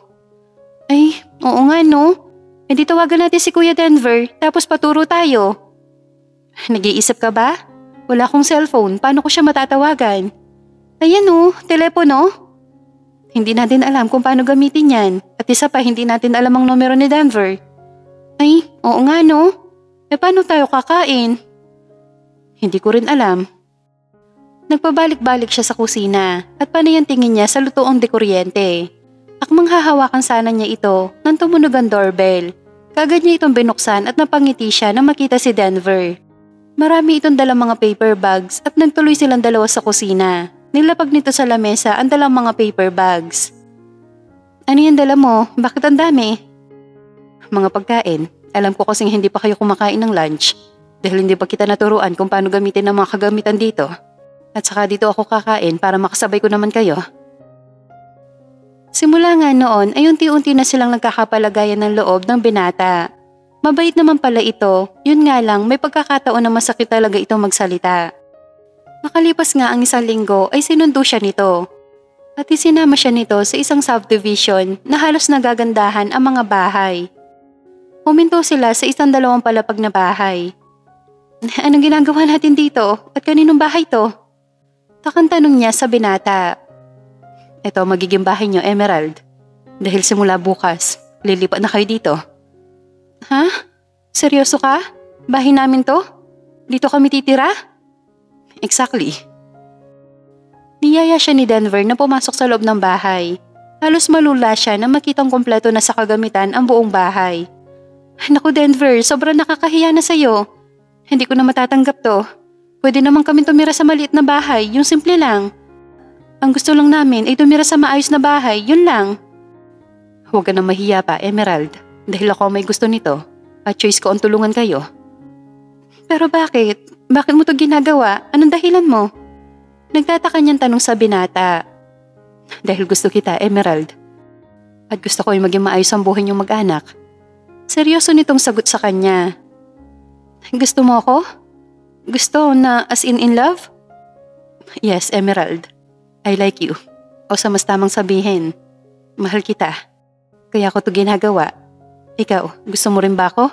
Ay, oo nga no. Hindi tawagan natin si Kuya Denver, tapos paturo tayo. Nag-iisip ka ba? Wala akong cellphone, paano ko siya matatawagan? Ayan oh, telepono. Hindi natin alam kung paano gamitin yan. At isa pa, hindi natin alam ang numero ni Denver. Ay, oo nga no. Paano tayo kakain? Hindi ko rin alam. Nagpabalik-balik siya sa kusina at panay ang tingin niya sa lutoong dekuryente. Akmang hahawakan sana niya ito nang tumunog ang doorbell. Kagad niya itong binuksan at napangiti siya nang makita si Denver. Marami itong dalang mga paper bags at nagtuloy silang dalawa sa kusina. Nilapag nito sa lamesa ang dalang mga paper bags. Ano yung dala mo? Bakit ang dami? Mga pagkain. Alam ko kasing hindi pa kayo kumakain ng lunch dahil hindi pa kita naturuan kung paano gamitin ang mga kagamitan dito. At saka dito ako kakain para makasabay ko naman kayo. Simula nga noon ay unti-unti na silang nagkakapalagayan ng loob ng binata. Mabait naman pala ito, yun nga lang may pagkakataon na masakit talaga itong magsalita. Makalipas nga ang 1 linggo ay sinundo siya nito. At isinama siya nito sa isang subdivision na halos nagagandahan ang mga bahay. Huminto sila sa 2 palapag na bahay. Anong ginagawa natin dito? At kaninong bahay to? Takang tanong niya sa binata. Ito magiging bahay niyo, Emerald. Dahil simula bukas, lilipat na kayo dito. Ha? Seryoso ka? Bahay namin to? Dito kami titira? Exactly. Niyaya siya ni Denver na pumasok sa loob ng bahay. Halos malula siya na makitang kompleto na sa kagamitan ang buong bahay. Naku Denver, sobrang nakakahiya na sa'yo. Hindi ko na matatanggap to. Pwede naman kami tumira sa maliit na bahay, yung simple lang. Ang gusto lang namin ay tumira sa maayos na bahay, yun lang. Huwag ka na mahiya pa, Emerald. Dahil ako may gusto nito at choice ko ang tulungan kayo. Pero bakit? Bakit mo to ginagawa? Anong dahilan mo? Nagtataka niyang tanong sa binata. Dahil gusto kita, Emerald. At gusto ko yung maging maayos ang buhay niyong mag-anak. Seryoso nitong sagot sa kanya. Gusto mo ako? Gusto na as in love? Yes, Emerald. I like you. O sa mas tamang sabihin, mahal kita. Kaya ko to ginagawa. Ikaw, gusto mo rin ba ako?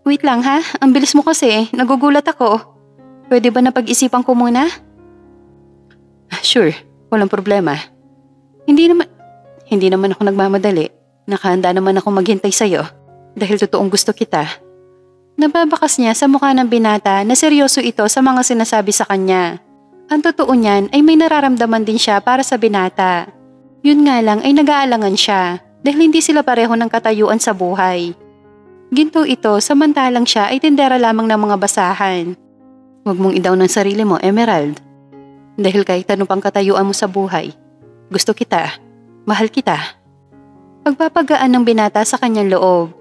Wait lang ha, ang bilis mo kasi, nagugulat ako. Pwede ba na pag-isipan ko muna? Sure, walang problema. Hindi naman ako nagmamadali. Nakahanda naman ako maghintay sa'yo. Dahil totoong gusto kita. Nababakas niya sa mukha ng binata na seryoso ito sa mga sinasabi sa kanya. Ang totoo niyan ay may nararamdaman din siya para sa binata. Yun nga lang ay nag-aalangan siya dahil hindi sila pareho ng katayuan sa buhay. Ginto ito samantalang siya ay tindera lamang ng mga basahan. Huwag mong idaw ng sarili mo, Emerald. Dahil kahit ano pang katayuan mo sa buhay, gusto kita, mahal kita. Pagpapagaan ng binata sa kanyang loob.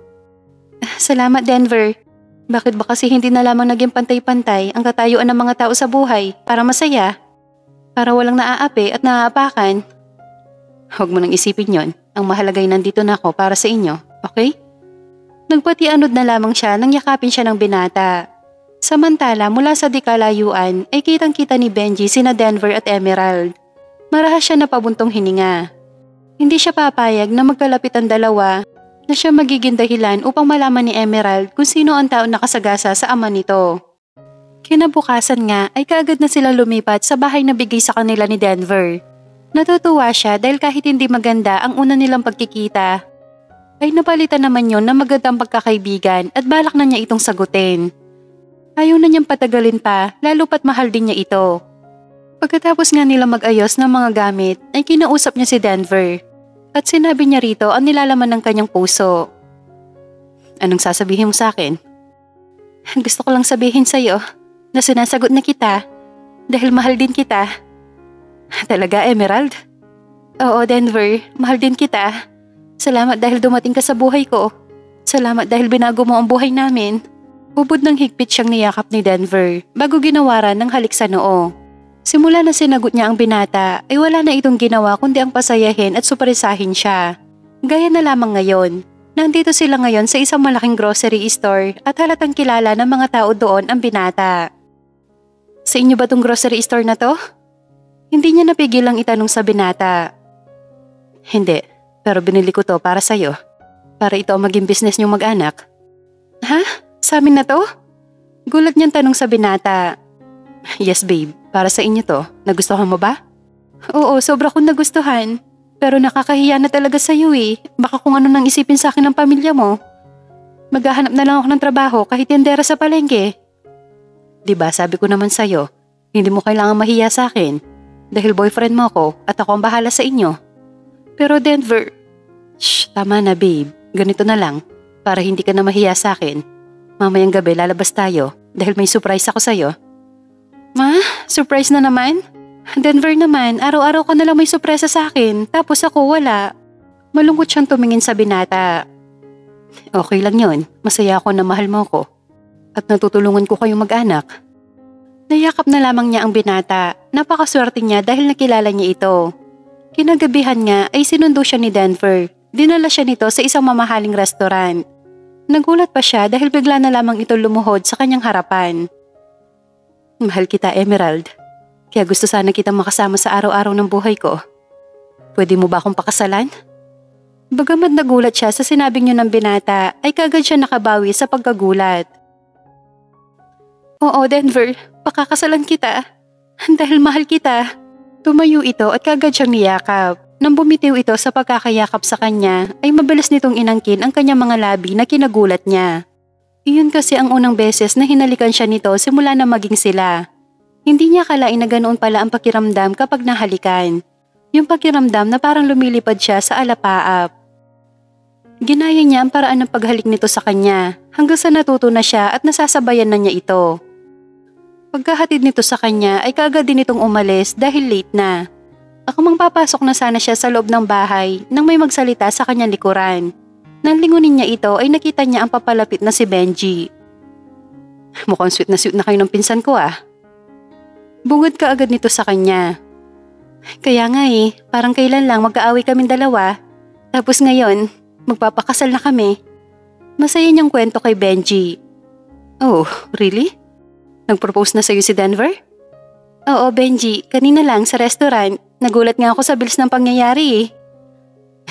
Salamat, Denver. Bakit ba kasi hindi na lamang naging pantay-pantay ang katayuan ng mga tao sa buhay para masaya? Para walang naaapi at naaapakan? Huwag mo nang isipin yon. Ang mahalagay nandito na ako para sa inyo, okay? Nagpatianod na lamang siya nang yakapin siya ng binata. Samantala mula sa di kalayuan ay kitang-kita ni Benji sina Denver at Emerald. Marahas siya na pabuntong hininga. Hindi siya papayag na magkalapit ang dalawa na siya magiging dahilan upang malaman ni Emerald kung sino ang taong nakasagasa sa ama nito. Kinabukasan nga ay kaagad na sila lumipat sa bahay na bigay sa kanila ni Denver. Natutuwa siya dahil kahit hindi maganda ang una nilang pagkikita, ay napalitan naman yon na magandang pagkakaibigan at balak na niya itong sagutin. Ayaw na niyang patagalin pa, lalo pat mahal din niya ito. Pagkatapos nga nila mag-ayos ng mga gamit, ay kinausap niya si Denver. At sinabi niya rito ang nilalaman ng kanyang puso. Anong sasabihin mo sa akin? Gusto ko lang sabihin sa'yo na sinasagot na kita dahil mahal din kita. Talaga, Emerald? Oo, Denver, mahal din kita. Salamat dahil dumating ka sa buhay ko. Salamat dahil binago mo ang buhay namin. Ubod ng higpit siyang niyakap ni Denver bago ginawaran ng halik sa noo. Simula na sinagot niya ang binata ay wala na itong ginawa kundi ang pasayahin at superisahin siya. Gaya na lamang ngayon. Nandito sila ngayon sa isang malaking grocery store at halatang kilala ng mga tao doon ang binata. Sa inyo ba tong grocery store na to? Hindi niya napigilang itanong sa binata. Hindi, pero binili ko to para sa'yo. Para ito ang maging business niyong mag-anak. Ha? Sa amin na to? Gulat niyang tanong sa binata. Yes babe, para sa inyo to. Nagustuhan mo ba? Oo, sobra kong nagustuhan. Pero nakakahiya na talaga sa'yo eh. Baka kung ano nang isipin sa akin ng pamilya mo. Maghahanap na lang ako ng trabaho kahit tindera sa palengke. Diba sabi ko naman sa'yo, hindi mo kailangan mahiya sa akin. Dahil boyfriend mo ako at ako ang bahala sa inyo. Pero Denver… Shh, tama na babe. Ganito na lang. Para hindi ka na mahiya sa akin. Mamayang gabi lalabas tayo dahil may surprise ako sa'yo. Ma, surprise na naman? Denver naman, araw-araw ka na lang may surpresa sa akin, tapos ako wala. Malungkot siyang tumingin sa binata. Okay lang yon, masaya ako na mahal mo ko. At natutulungan ko kayong mag-anak. Nayakap na lamang niya ang binata, napakaswerte niya dahil nakilala niya ito. Kinagabihan nga ay sinundo siya ni Denver, dinala siya nito sa isang mamahaling restaurant. Nagulat pa siya dahil bigla na lamang ito lumuhod sa kanyang harapan. Mahal kita, Emerald. Kaya gusto sana kitang makasama sa araw-araw ng buhay ko. Pwede mo ba akong pakasalan? Bagamat nagulat siya sa sinabing niyo ng binata, ay kagad siya nakabawi sa pagkagulat. Oo, Denver, pakakasalan kita. Dahil mahal kita. Tumayo ito at kagad siyang niyakap. Nang bumitiw ito sa pagkakayakap sa kanya, ay mabilis nitong inangkin ang kanyang mga labi na kinagulat niya. Iyon kasi ang unang beses na hinalikan siya nito simula na maging sila. Hindi niya akalain na ganoon pala ang pakiramdam kapag nahalikan. Yung pakiramdam na parang lumilipad siya sa alapaap. Ginaya niya ang paraan ng paghalik nito sa kanya hanggang sa natuto na siya at nasasabayan na niya ito. Pagkahatid nito sa kanya ay kaagad din itong umalis dahil late na. Akamang papasok na sana siya sa loob ng bahay nang may magsalita sa kanyang likuran. Nang lingunin niya ito ay nakita niya ang papalapit na si Benji. Mukhang sweet na kayo ng pinsan ko ah. Bungad ka agad nito sa kanya. Kaya nga parang kailan lang mag-aaway kaming dalawa. Tapos ngayon, magpapakasal na kami. Masaya niyang kwento kay Benji. Oh, really? Nag-propose na sa'yo si Denver? Oo, Benji. Kanina lang sa restaurant. Nagulat nga ako sa bilis ng pangyayari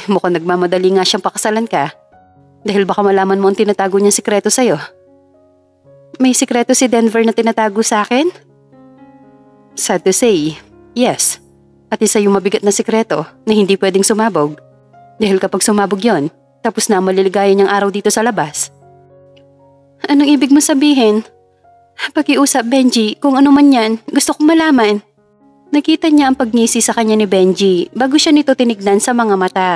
Mukhang nagmamadali nga siyang pakasalan ka. Dahil baka malaman mo ang tinatago niyang sikreto sa'yo. May sikreto si Denver na tinatago sa akin? Sad to say, yes. At isa yung mabigat na sikreto na hindi pwedeng sumabog. Dahil kapag sumabog yon, tapos na maliligaya niyang araw dito sa labas. Anong ibig mo sabihin? Pakiusap, Benji, kung ano man yan, gusto kong malaman. Nakita niya ang pagngisi sa kanya ni Benji bago siya nito tinignan sa mga mata.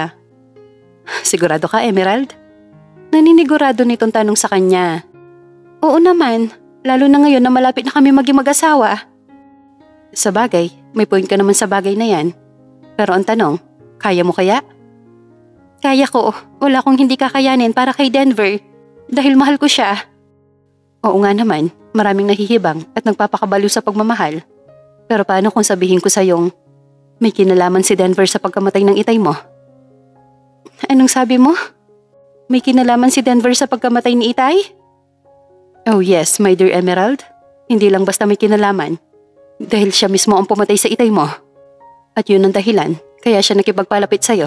Sigurado ka, Emerald? Naninigurado nitong tanong sa kanya. Oo naman, lalo na ngayon na malapit na kami maging mag-asawa. Sa bagay, may point ka naman sa bagay na yan. Pero ang tanong, kaya mo kaya? Kaya ko, wala akong hindi kakayanin para kay Denver dahil mahal ko siya. Oo nga naman, maraming nahihibang at nagpapakabalo sa pagmamahal. Pero paano kung sabihin ko sa'yong may kinalaman si Denver sa pagkamatay ng itay mo? Anong sabi mo? May kinalaman si Denver sa pagkamatay ni itay? Oh yes, my dear Emerald. Hindi lang basta may kinalaman. Dahil siya mismo ang pumatay sa itay mo. At yun ang dahilan, kaya siya nakipagpalapit sa'yo.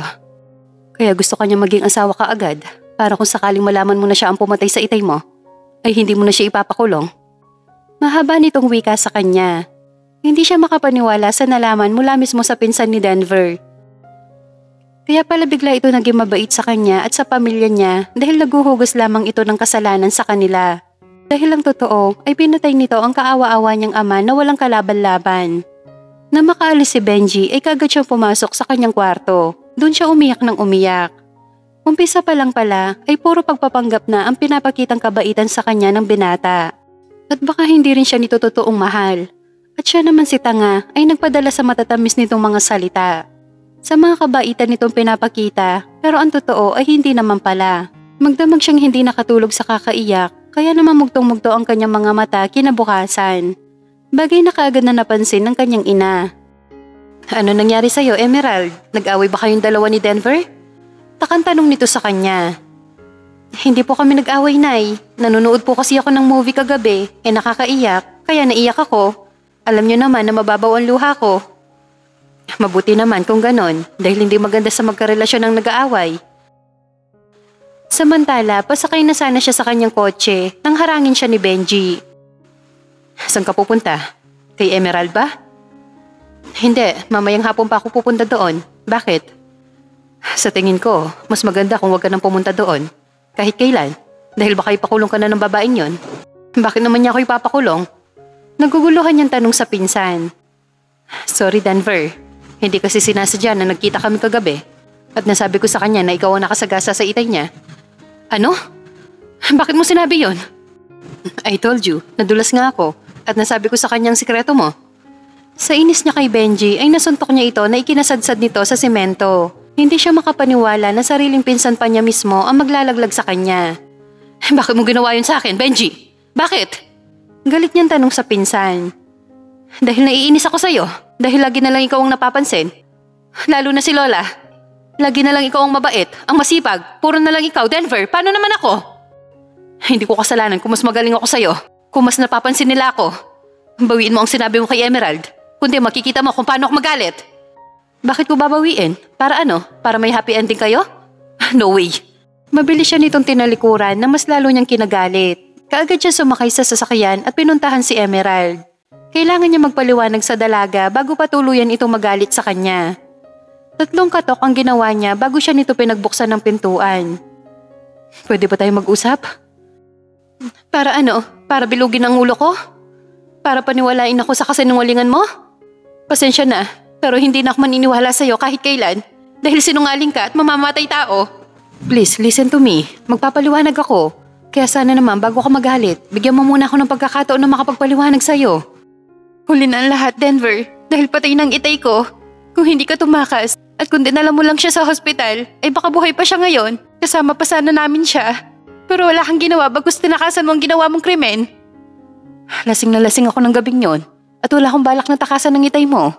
Kaya gusto kanya maging asawa ka agad para kung sakaling malaman mo na siya ang pumatay sa itay mo, ay hindi mo na siya ipapakulong. Mahaba nitong wika sa kanya. Hindi siya makapaniwala sa nalaman mula mismo sa pinsan ni Denver. Kaya pala bigla ito naging mabait sa kanya at sa pamilya niya dahil naguhugas lamang ito ng kasalanan sa kanila. Dahil ang totoo ay pinatay nito ang kaawa-awa niyang ama na walang kalaban-laban. Na makaalis si Benji ay kagad siyang pumasok sa kanyang kwarto. Doon siya umiyak ng umiyak. Umpisa pa lang pala ay puro pagpapanggap na ang pinapakitang kabaitan sa kanya ng binata. At baka hindi rin siya nito totoong mahal. At siya naman si Tanga ay nagpadala sa matatamis nitong mga salita. Sa mga kabaitan nitong pinapakita, pero ang totoo ay hindi naman pala. Magdamag siyang hindi nakatulog sa kakaiyak, kaya naman mugtong-mugto ang kanyang mga mata kinabukasan. Bagay na kaagad na napansin ng kanyang ina. Ano nangyari sa'yo, Emerald? Nag-away ba kayong dalawa ni Denver? Takang tanong nito sa kanya. Hindi po kami nag-away, Nay. Nanonood po kasi ako ng movie kagabi, nakakaiyak, kaya naiyak ako. Alam niyo naman na mababaw ang luha ko. Mabuti naman kung ganon, dahil hindi maganda sa magkarelasyon ng nag-aaway. Samantala, pasakay na sana siya sa kanyang kotse nang harangin siya ni Benji. Saan ka pupunta? Kay Emerald ba? Hindi, mamayang hapon pa ako pupunta doon. Bakit? Sa tingin ko, mas maganda kung wag ka nang pumunta doon. Kahit kailan, dahil baka ipakulong ka na ng babaeng yon. Bakit naman niya ako ipapakulong? Naguguluhan niyang tanong sa pinsan. Sorry, Denver. Hindi kasi sinasadya na nagkita kami kagabi. At nasabi ko sa kanya na ikaw ang nakasagasa sa itay niya. Ano? Bakit mo sinabi yon? I told you, nadulas nga ako. At nasabi ko sa kanyang sikreto mo. Sa inis niya kay Benji ay nasuntok niya ito na ikinasadsad nito sa semento. Hindi siya makapaniwala na sariling pinsan pa niya mismo ang maglalaglag sa kanya. Bakit mo ginawa yun sa akin, Benji? Bakit? Galit niyang tanong sa pinsan. Dahil naiinis ako sa'yo. Dahil lagi na lang ikaw ang napapansin. Lalo na si Lola. Lagi na lang ikaw ang mabait, ang masipag. Puro na lang ikaw, Denver. Paano naman ako? Hindi ko kasalanan kung mas magaling ako sa'yo. Kung mas napapansin nila ako. Bawiin mo ang sinabi mo kay Emerald. Kundi makikita mo kung paano ako magalit. Bakit ko babawiin? Para ano? Para may happy ending kayo? No way. Mabilis siya nitong tinalikuran na mas lalo niyang kinagalit. Kaagad siya sumakay sa sasakyan at pinuntahan si Emerald. Kailangan niya magpaliwanag sa dalaga bago pa tuluyan itong magalit sa kanya. 3 katok ang ginawa niya bago siya nito pinagbuksan ng pintuan. Pwede ba tayo mag-usap? Para ano? Para bilugin ang ulo ko? Para paniwalain ako sa kasinungalingan mo? Pasensya na, pero hindi na ako maniniwala sa'yo kahit kailan dahil sinungaling ka at mamamatay tao. Please, listen to me. Magpapaliwanag ako. Kaya sana naman bago ka magalit, bigyan mo muna ako ng pagkakataon na makapagpaliwanag sa'yo. Huli na ang lahat, Denver, dahil patay ng itay ko. Kung hindi ka tumakas at kung dinala mo lang siya sa hospital, ay baka buhay pa siya ngayon. Kasama pa sana namin siya. Pero wala kang ginawa bagkus tinakasan mo ang ginawa mong krimen. Lasing na lasing ako ng gabing yon at wala akong balak na takasan ng itay mo.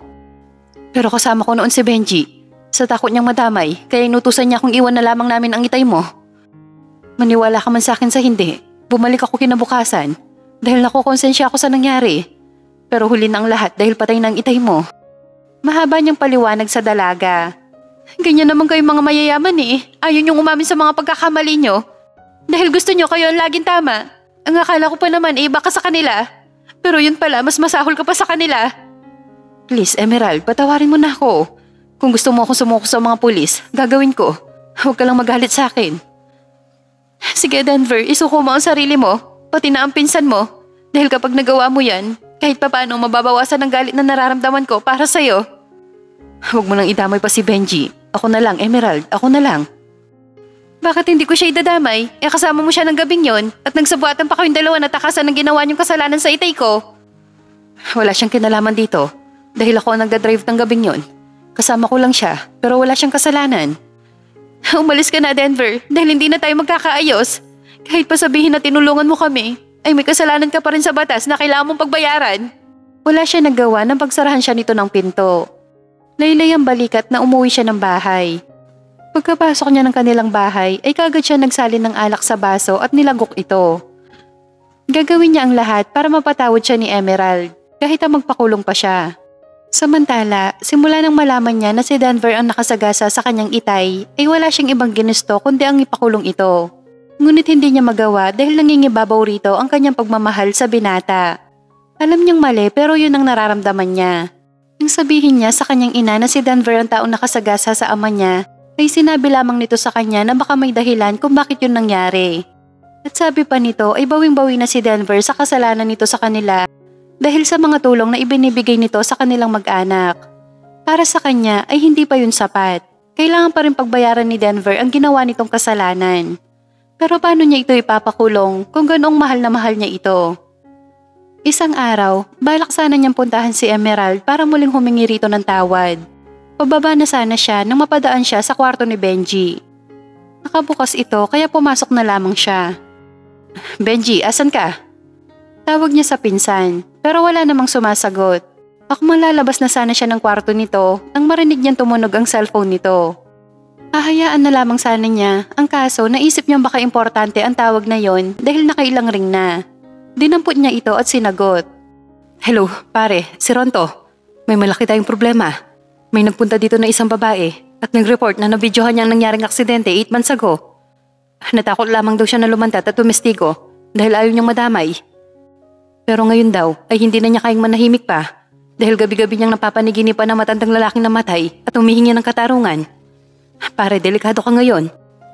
Pero kasama ko noon si Benji. Sa takot niyang madamay, kaya inutusan niya akong iwan na lamang namin ang itay mo. Maniwala ka man sa akin sa hindi, bumalik ako kinabukasan dahil nakukonsensya ako sa nangyari. Pero huli na ang lahat dahil patay na ang itay mo. Mahaba niyang paliwanag sa dalaga. Ganyan naman kayong mga mayayaman eh. Ayaw niyong umamin sa mga pagkakamali niyo. Dahil gusto niyo kayo ang laging tama. Ang akala ko pa naman iba ka sa kanila. Pero yun pala, mas masahol ka pa sa kanila. Please, Emerald, patawarin mo na ako. Kung gusto mo akong sumuko sa mga pulis, gagawin ko. Huwag ka lang magalit sa akin. Sige, Denver, isuko mo ang sarili mo, pati na ang pinsan mo. Dahil kapag nagawa mo yan, kahit papaano mababawasan ang galit na nararamdaman ko para sa'yo. Huwag mo nang idamay pa si Benji. Ako na lang, Emerald, ako na lang. Bakit hindi ko siya idadamay? Kasama mo siya ng gabing yon at nagsabuatan pa kayong dalawa na takasan ng ginawa niyong kasalanan sa itay ko. Wala siyang kinalaman dito dahil ako ang nagdadrive ng gabing yon. Kasama ko lang siya pero wala siyang kasalanan. Umalis ka na, Denver, dahil hindi na tayo magkakaayos. Kahit pa sabihin na tinulungan mo kami, ay may kasalanan ka pa rin sa batas na kailangan mong pagbayaran. Wala siya nagawa nang pagsarahan siya nito ng pinto. Laylay ang balikat na umuwi siya ng bahay. Pagkapasok niya ng kanilang bahay ay kagad siya nagsalin ng alak sa baso at nilagok ito. Gagawin niya ang lahat para mapatawad siya ni Emerald kahit ang magpakulong pa siya. Samantala, simula nang malaman niya na si Denver ang nakasagasa sa kanyang itay ay wala siyang ibang ginusto kundi ang ipakulong ito. Ngunit hindi niya magawa dahil nangingibabaw rito ang kanyang pagmamahal sa binata. Alam niyang mali pero yun ang nararamdaman niya. Nang sabihin niya sa kanyang ina na si Denver ang taong nakasagasa sa ama niya, ay sinabi lamang nito sa kanya na baka may dahilan kung bakit yun nangyari. At sabi pa nito ay bawing-bawi na si Denver sa kasalanan nito sa kanila dahil sa mga tulong na ibinibigay nito sa kanilang mag-anak. Para sa kanya ay hindi pa yun sapat. Kailangan pa rin pagbayaran ni Denver ang ginawa nitong kasalanan. Pero paano niya ito ipapakulong kung ganoong mahal na mahal niya ito? Isang araw, balak sana niyang puntahan si Emerald para muling humingi rito ng tawad. Pababa na sana siya nang mapadaan siya sa kwarto ni Benji. Nakabukas ito kaya pumasok na lamang siya. Benji, asan ka? Tawag niya sa pinsan pero wala namang sumasagot. Ako malalabas na sana siya ng kwarto nito nang marinig niyang tumunog ang cellphone nito. Hahayaan na lamang sana niya, ang kaso naisip niyang baka importante ang tawag na yon dahil nakailang ring na. Dinampot niya ito at sinagot. Hello, pare, si Ronto. May malaki tayong problema. May nagpunta dito na isang babae at nag-report na nabidyohan niya ang nangyaring aksidente 8 months ago. Natakot lamang daw siya na lumantat at tumestigo dahil ayaw niyang madamay. Pero ngayon daw ay hindi na niya kayang manahimik pa dahil gabi-gabi niyang napapaniginipan ng matandang lalaking namatay at humihingi ng katarungan. Pare, delikado ka ngayon.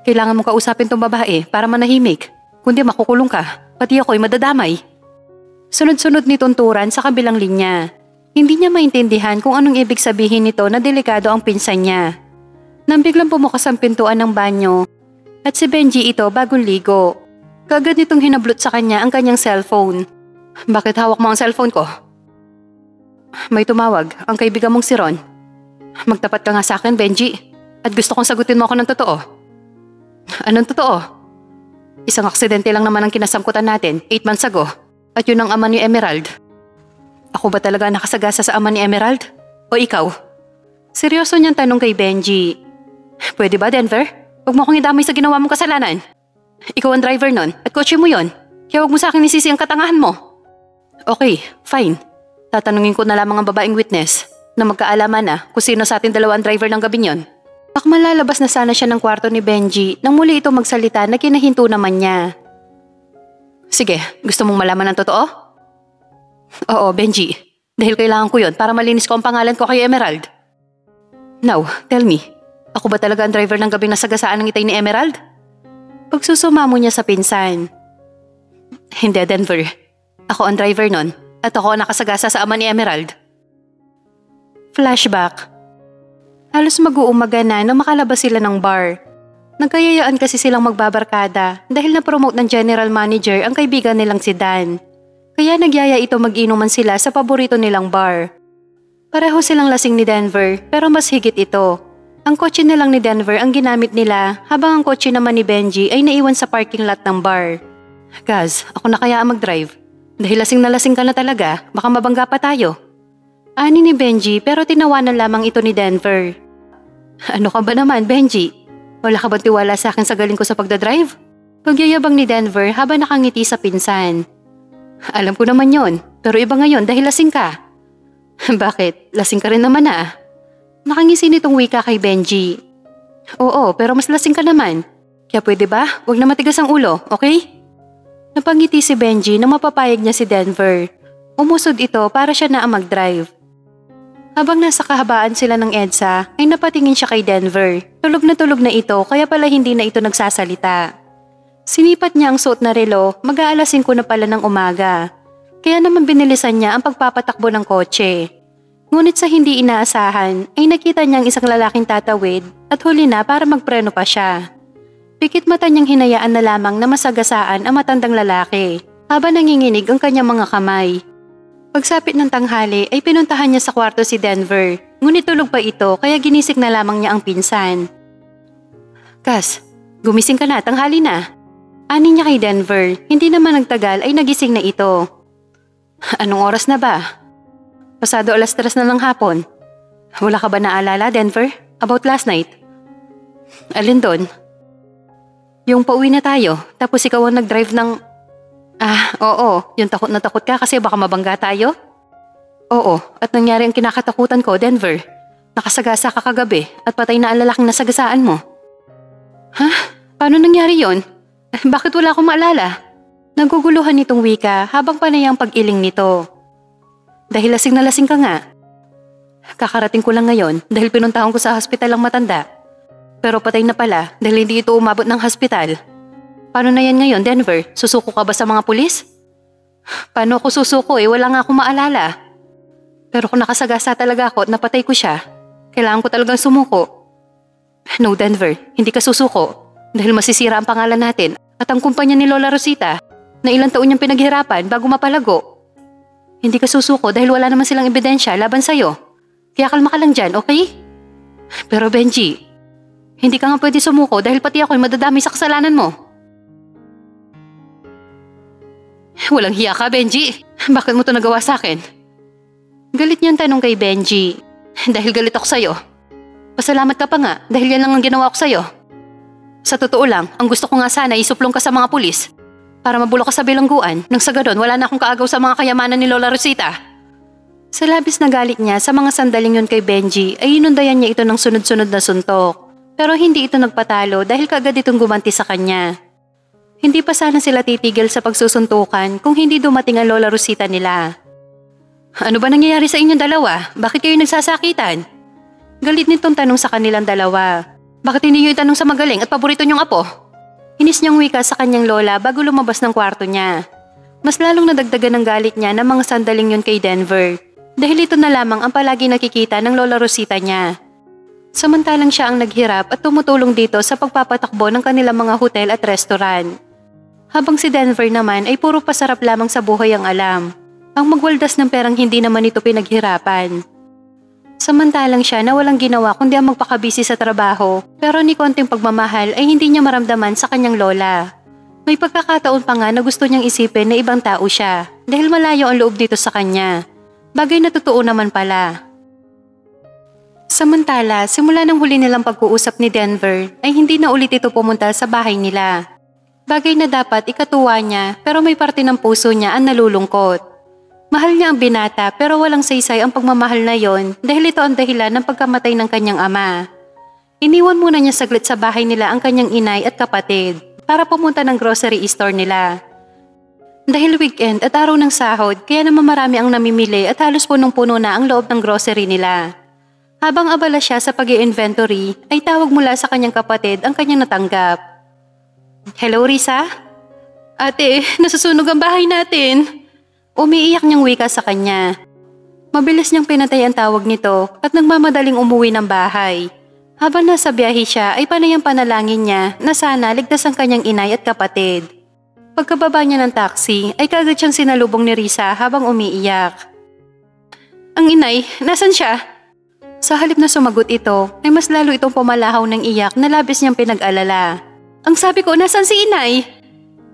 Kailangan mong kausapin tong babae para manahimik. Kundi makukulong ka, pati ako'y madadamay. Sunod-sunod ni tunturan sa kabilang linya. Hindi niya maintindihan kung anong ibig sabihin nito na delikado ang pinsan niya. Nang biglang bumukas ang pintuan ng banyo at si Benji ito bagong ligo. Kagad nitong hinablot sa kanya ang kanyang cellphone. Bakit hawak mo ang cellphone ko? May tumawag, ang kaibigan mong si Ron. Magtapat ka nga sa akin, Benji. At gusto kong sagutin mo ako ng totoo. Anong totoo? Isang aksidente lang naman ang kinasangkutan natin 8 months ago. At yun ang ama ni Emerald. Ako ba talaga nakasagasa sa ama ni Emerald? O ikaw? Seryoso niyang tanong kay Benji. Pwede ba, Denver? Huwag mo akong idamay sa ginawa mong kasalanan. Ikaw ang driver nun at kotse mo yon. Kaya huwag mo sa akin isisi ang katangahan mo. Okay, fine. Tatanungin ko na lamang ang babaeng witness na magkaalaman na kung sino sa ating dalawang driver ng gabi yon. Baka malalabas na sana siya ng kwarto ni Benji nang muli ito magsalita na kinahinto naman niya. Sige, gusto mong malaman ng totoo? Oo, Benji. Dahil kailangan ko yon para malinis ko ang pangalan ko kay Emerald. Now, tell me, ako ba talaga ang driver ng gabing nasagasaan ng itay ni Emerald? Pagsusumamo niya sa pinsan. Hindi, Denver. Ako ang driver nun at ako ang nakasagasa sa ama ni Emerald. Flashback. Halos mag-uumaga na nang makalabas sila ng bar. Nagkayayaan kasi silang magbabarkada dahil na-promote ng general manager ang kaibigan nilang si Dan. Kaya nagyaya ito mag-inuman sila sa paborito nilang bar. Pareho silang lasing ni Denver pero mas higit ito. Ang kotse nilang ni Denver ang ginamit nila habang ang kotse naman ni Benji ay naiwan sa parking lot ng bar. Kaz, ako na kaya ang mag-drive. Dahil lasing na lasing ka na talaga, baka mabangga pa tayo. Ani ni Benji pero tinawanan lamang ito ni Denver. Ano ka ba naman, Benji? Wala ka bang tiwala sa akin sa galing ko sa pagdadrive? Pagyayabang ni Denver habang nakangiti sa pinsan. Alam ko naman yon, pero iba ngayon dahil lasing ka. Bakit? Lasing ka rin naman ah. Nakangisi nitong wika kay Benji. Oo, pero mas lasing ka naman. Kaya pwede ba? Huwag na matigas ang ulo, okay? Napangiti si Benji na mapapayag niya si Denver. Umusod ito para siya na ang mag-drive. Habang nasa kahabaan sila ng EDSA, ay napatingin siya kay Denver. Tulog na ito kaya pala hindi na ito nagsasalita. Sinipat niya ang suot na relo, mag-aalas 5 na pala ng umaga. Kaya naman binilisan niya ang pagpapatakbo ng kotse. Ngunit sa hindi inaasahan, ay nakita niyang isang lalaking tatawid at huli na para magpreno pa siya. Pikit mata niyang hinayaan na lamang na masagasaan ang matandang lalaki habang nanginginig ang kanyang mga kamay. Pagsapit ng tanghali ay pinuntahan niya sa kwarto si Denver, ngunit tulog pa ito kaya ginising na lamang niya ang pinsan. Kas, gumising ka na, tanghali na. Ani niya kay Denver, hindi naman nagtagal ay nagising na ito. Anong oras na ba? Pasado 3:00 na ng hapon. Wala ka ba naalala, Denver? About last night? Alin doon? Yung pauwi na tayo, tapos ikaw ang nag-drive ng... oo. Yung takot na takot ka kasi baka mabangga tayo? Oo, at nangyari ang kinakatakutan ko, Denver. Nakasagasa ka kagabi at patay na ang lalaking nasagasaan mo. Ha? Paano nangyari yon? Bakit wala akong maalala? Naguguluhan nitong wika habang panay ang pag-iling nito. Dahil lasing na lasing ka nga. Kakarating ko lang ngayon dahil pinuntahan ko sa hospital ang matanda. Pero patay na pala dahil hindi ito umabot ng hospital. Paano na yan ngayon, Denver? Susuko ka ba sa mga pulis? Paano ako susuko wala nga akong maalala. Pero kung nakasagasa talaga ako at napatay ko siya, kailangan ko talagang sumuko. No, Denver, hindi ka susuko dahil masisira ang pangalan natin at ang kumpanya ni Lola Rosita na ilang taon niyang pinaghirapan bago mapalago. Hindi ka susuko dahil wala naman silang ebidensya laban sa'yo. Kaya kalma ka lang dyan, okay? Pero Benji, hindi ka nga pwede sumuko dahil pati ako'y madadami sa kasalanan mo. Walang hiya ka, Benji. Bakit mo to nagawa sa akin? Galit niyang tanong kay Benji. Dahil galit ako sa'yo. Pasalamat ka pa nga dahil yan lang ang ginawa ko sa'yo. Sa totoo lang, ang gusto ko nga sana isuplong ka sa mga pulis para mabulok ka sa bilangguan nang sa ganon wala na akong kaagaw sa mga kayamanan ni Lola Rosita. Sa labis na galit niya sa mga sandaling yun kay Benji ay inundayan niya ito ng sunod-sunod na suntok. Pero hindi ito nagpatalo dahil kaagad itong gumanti sa kanya. Hindi pa sana sila titigil sa pagsusuntukan kung hindi dumating ang Lola Rosita nila. Ano ba nangyayari sa inyong dalawa? Bakit kayo nagsasakitan? Galit nitong tanong sa kanilang dalawa. Bakit hindi niyo itanong sa magaling at paborito niyong apo? Inis niyang wika sa kanyang lola bago lumabas ng kwarto niya. Mas lalong nadagdagan ng galit niya ng mga sandaling yun kay Denver. Dahil ito na lamang ang palagi nakikita ng Lola Rosita niya. Samantalang siya ang naghirap at tumutulong dito sa pagpapatakbo ng kanilang mga hotel at restaurant. Habang si Denver naman ay puro pasarap lamang sa buhay ang alam. Ang magwaldas ng perang hindi naman ito pinaghirapan. Samantalang siya na walang ginawa kundi ang magpakabisi sa trabaho pero ni konting pagmamahal ay hindi niya maramdaman sa kanyang lola. May pagkakataon pa nga na gusto niyang isipin na ibang tao siya dahil malayo ang loob dito sa kanya. Bagay na totoo naman pala. Samantala, simula ng huli nilang pag-uusap ni Denver ay hindi na ulit ito pumunta sa bahay nila. Bagay na dapat ikatuwa niya pero may parte ng puso niya ang nalulungkot. Mahal niya ang binata pero walang saysay ang pagmamahal na yon dahil ito ang dahilan ng pagkamatay ng kanyang ama. Iniwan muna niya saglit sa bahay nila ang kanyang inay at kapatid para pumunta ng grocery store nila. Dahil weekend at araw ng sahod kaya naman marami ang namimili at halos punong-puno na ang loob ng grocery nila. Habang abala siya sa pag-i-inventory ay tawag mula sa kanyang kapatid ang kanyang natanggap. Hello Risa? Ate, nasusunog ang bahay natin. Umiiyak niyang wika sa kanya. Mabilis niyang pinatay ang tawag nito at nagmamadaling umuwi ng bahay. Habang nasa biyahe siya ay panay ang panalangin niya na sana ligtas ang kanyang inay at kapatid. Pagkababa niya ng taxi ay kagad siyang sinalubong ni Risa habang umiiyak. Ang inay, nasan siya? Sa halip na sumagot ito ay mas lalo itong pumalahaw ng iyak na labis niyang pinag-alala. Ang sabi ko, nasan si inay?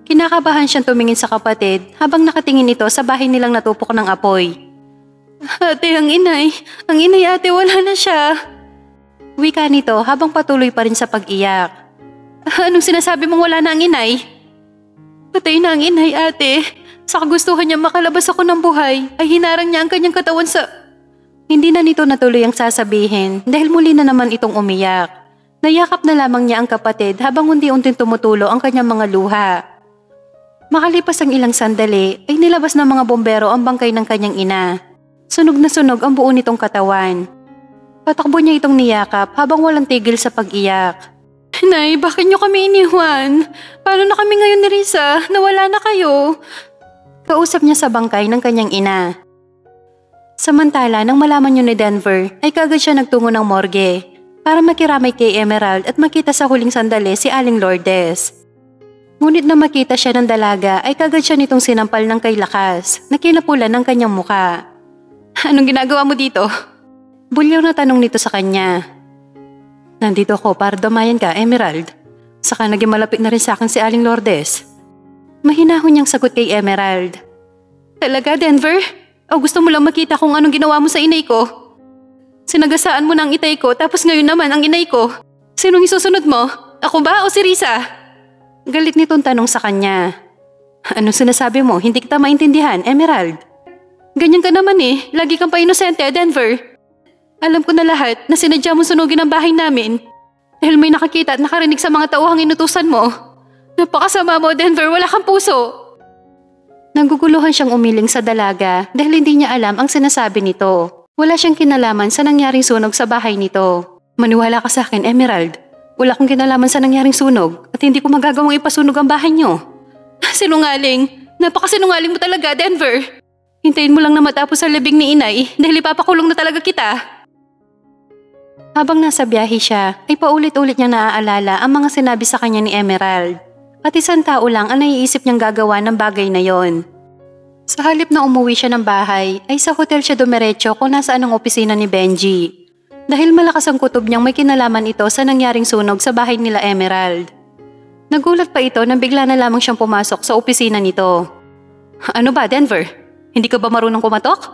Kinakabahan siyang tumingin sa kapatid habang nakatingin ito sa bahay nilang natupok ng apoy. Ate, ang inay ate, wala na siya. Wika nito habang patuloy pa rin sa pag-iyak. Anong sinasabi mong wala na ang inay? Patay na ang inay ate. Sa kagustuhan niya makalabas ako ng buhay ay hinarang niya ang kanyang katawan sa... Hindi na nito natuloy ang sasabihin dahil muli na naman itong umiyak. Nayakap na lamang niya ang kapatid habang unti-unting tumutulo ang kanyang mga luha. Makalipas ang ilang sandali ay nilabas ng mga bombero ang bangkay ng kanyang ina. Sunog na sunog ang buo nitong katawan. Patakbo niya itong niyakap habang walang tigil sa pag-iyak. Nay, bakit niyo kami iniwan? Paano na kami ngayon ni Risa? Nawala na kayo. Kausap niya sa bangkay ng kanyang ina. Samantala, nang malaman niyo ni Denver, ay kagad siya nagtungo ng morgue para makiramay kay Emerald at makita sa huling sandali si Aling Lourdes. Ngunit na makita siya ng dalaga ay kagad siya nitong sinampal ng kay lakas na kinapulan ng kanyang muka. Anong ginagawa mo dito? Bulyaw na tanong nito sa kanya. Nandito ako para damayan ka, Emerald. Saka naging malapit na rin sa akin si Aling Lourdes. Mahinahon niyang sagot kay Emerald. Talaga, Denver? O gusto mo lang makita kung anong ginawa mo sa inay ko? Sinagasaan mo na ang itay ko tapos ngayon naman ang inay ko. Sinong isusunod mo? Ako ba o si Risa? Galit nitong tanong sa kanya. Anong sinasabi mo? Hindi kita maintindihan, Emerald. Ganyan ka naman eh. Lagi kang pa-inosente, Denver. Alam ko na lahat na sinadya mo sunugin ang bahay namin. Dahil may nakakita at nakarinig sa mga tauhang inutusan mo. Napakasama mo, Denver. Wala kang puso. Naguguluhan siyang umiling sa dalaga dahil hindi niya alam ang sinasabi nito. Wala siyang kinalaman sa nangyaring sunog sa bahay nito. Maniwala ka sa akin, Emerald. Wala akong kinalaman sa nangyaring sunog at hindi ko magagawang ipasunog ang bahay niyo. Sinungaling! Napakasinungaling mo talaga, Denver! Hintayin mo lang na matapos sa libing ni inay dahil ipapakulong na talaga kita. Habang nasa biyahe siya, ay paulit-ulit niya naaalala ang mga sinabi sa kanya ni Emerald. At isang tao lang ang naiisip niyang gagawa ng bagay na yon. Sa halip na umuwi siya ng bahay, ay sa hotel siya dumiretso kung nasaan ang opisina ni Benji. Dahil malakas ang kutob niyang may kinalaman ito sa nangyaring sunog sa bahay nila Emerald. Nagulat pa ito nang bigla na lamang siyang pumasok sa opisina nito. Ano ba, Denver? Hindi ka ba marunong kumatok?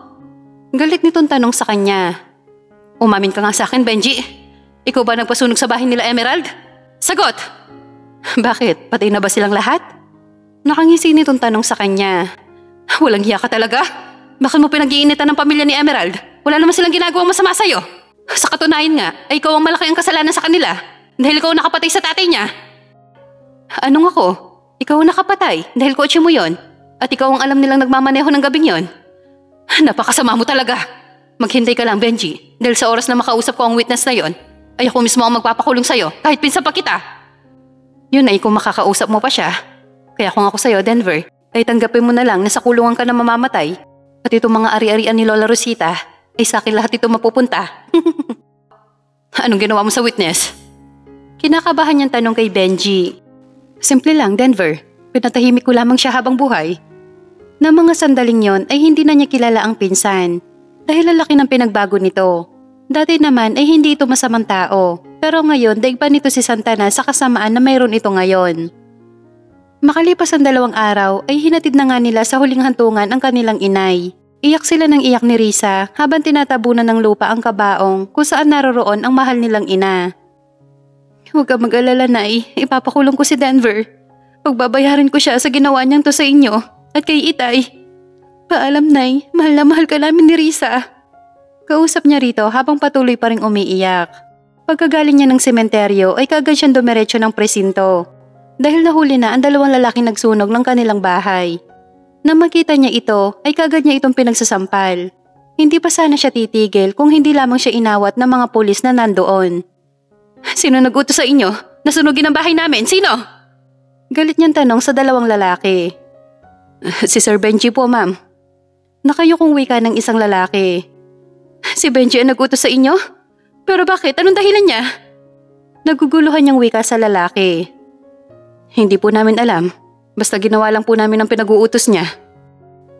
Galit nitong tanong sa kanya. Umamin ka nga sa akin, Benji. Ikaw ba nagpasunog sa bahay nila Emerald? Sagot! Bakit? Patay na ba silang lahat? Nakangisi nitong tanong sa kanya. Walang hiya ka talaga? Bakit mo pinag-iinitan ng pamilya ni Emerald? Wala naman silang ginagawang masama sa'yo. Sa katunayan nga, ay ikaw ang malaki ang kasalanan sa kanila dahil ikaw ang nakapatay sa tatay niya. Anong ako? Ikaw ang nakapatay dahil kotse mo yon at ikaw ang alam nilang nagmamaneho ng gabing yon. Napakasama mo talaga. Maghintay ka lang, Benji, dahil sa oras na makausap ko ang witness na yon, ay ako mismo ang magpapakulong sa'yo kahit pinsan pa kita. Yun ay kung makakausap mo pa siya. Kaya kung ako sa'yo, Denver, ay tanggapin mo na lang na sa kulungan ka na mamamatay at itong mga ari-arian ni Lola Rosita ay sa akin lahat ito mapupunta. Anong ginawa mo sa witness? Kinakabahan niyang tanong kay Benji. Simple lang, Denver. Pinatahimik ko lamang siya habang buhay. Na mga sandaling yon ay hindi na niya kilala ang pinsan dahil lalaki ng pinagbago nito. Dati naman ay hindi ito masamang tao pero ngayon daig pa nito si Santana sa kasamaan na mayroon ito ngayon. Makalipas ang 2 araw ay hinatid na nga nila sa huling hantungan ang kanilang inay. Iyak sila ng iyak ni Risa habang tinatabunan ng lupa ang kabaong kung saan naroroon ang mahal nilang ina. Huwag ka mag-alala, Nay. Ipapakulong ko si Denver. Pagbabayarin ko siya sa ginawa niyang to sa inyo at kay Itay. Paalam, Nay. Mahal na mahal ka namin ni Risa. Kausap niya rito habang patuloy pa ring umiiyak. Pagkagaling niya ng sementeryo ay kagad siyang dumiretso ng presinto. Dahil nahuli na ang dalawang lalaking nagsunog ng kanilang bahay. Nang makita niya ito ay kagad niya itong pinagsasampal. Hindi pa sana siya titigil kung hindi lamang siya inawat ng mga pulis na nandoon. Sino nag-utos sa inyo? Nasunugin ang bahay namin. Sino? Galit niyang tanong sa dalawang lalaki. Si Sir Benji po, ma'am. Nakayukong wika ng isang lalaki. Si Benji ang nag-utos sa inyo? Pero bakit? Anong dahilan niya? Naguguluhan niyang wika sa lalaki. Hindi po namin alam. Basta ginawa lang po namin ang pinag-uutos niya.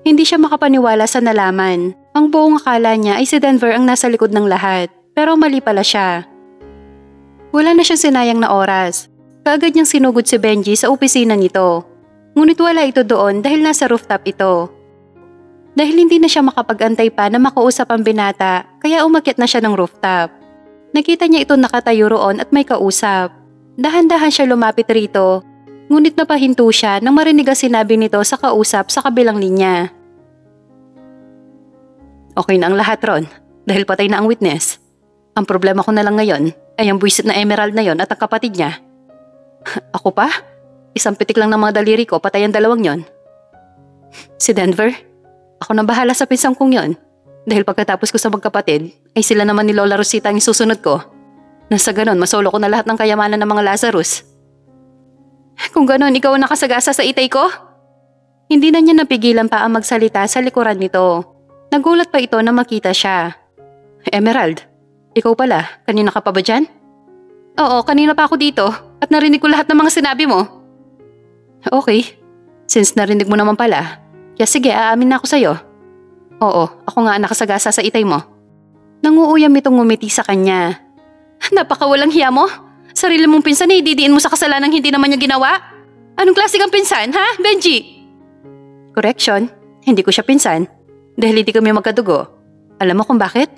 Hindi siya makapaniwala sa nalaman. Ang buong akala niya ay si Denver ang nasa likod ng lahat. Pero mali pala siya. Wala na siyang sinayang na oras. Kaagad niyang sinugod si Benji sa opisina nito. Ngunit wala ito doon dahil nasa rooftop ito. Dahil hindi na siya makapag-antay pa na makausap ang binata, kaya umakyat na siya ng rooftop. Nakita niya ito nakatayo roon at may kausap. Dahan-dahan siya lumapit rito. Ngunit napahinto siya nang marinig ang sinabi nito sa kausap sa kabilang linya. Okay na ang lahat, Ron, dahil patay na ang witness. Ang problema ko na lang ngayon ay ang buwisit na Emerald na yon at ang kapatid niya. Ako pa? Isang pitik lang ng mga daliri ko, patay ang dalawang yon. Si Denver? Ako na bahala sa pinsang kong yon. Dahil pagkatapos ko sa magkapatid, ay sila naman ni Lola Rosita ang isusunod ko. Nasa ganon, masolo ko na lahat ng kayamanan ng mga Lazarus. Kung ganon, ikaw ang nakasagasa sa itay ko? Hindi na niya napigilan pa ang magsalita sa likuran nito. Nagulat pa ito na makita siya. Emerald, ikaw pala, kanina ka pa ba dyan? Oo, kanina pa ako dito at narinig ko lahat ng mga sinabi mo. Okay, since narinig mo naman pala, kaya sige, aamin na ako sa'yo. Oo, ako nga ang nakasagasa sa itay mo. Nanguuyam itong ngumiti sa kanya. Napakawalang hiya mo. Sarili mong pinsan na ididiin mo sa kasalanang hindi naman niya ginawa? Anong klase kang pinsan, ha, Benji? Correction, hindi ko siya pinsan. Dahil hindi kami magkadugo. Alam mo kung bakit?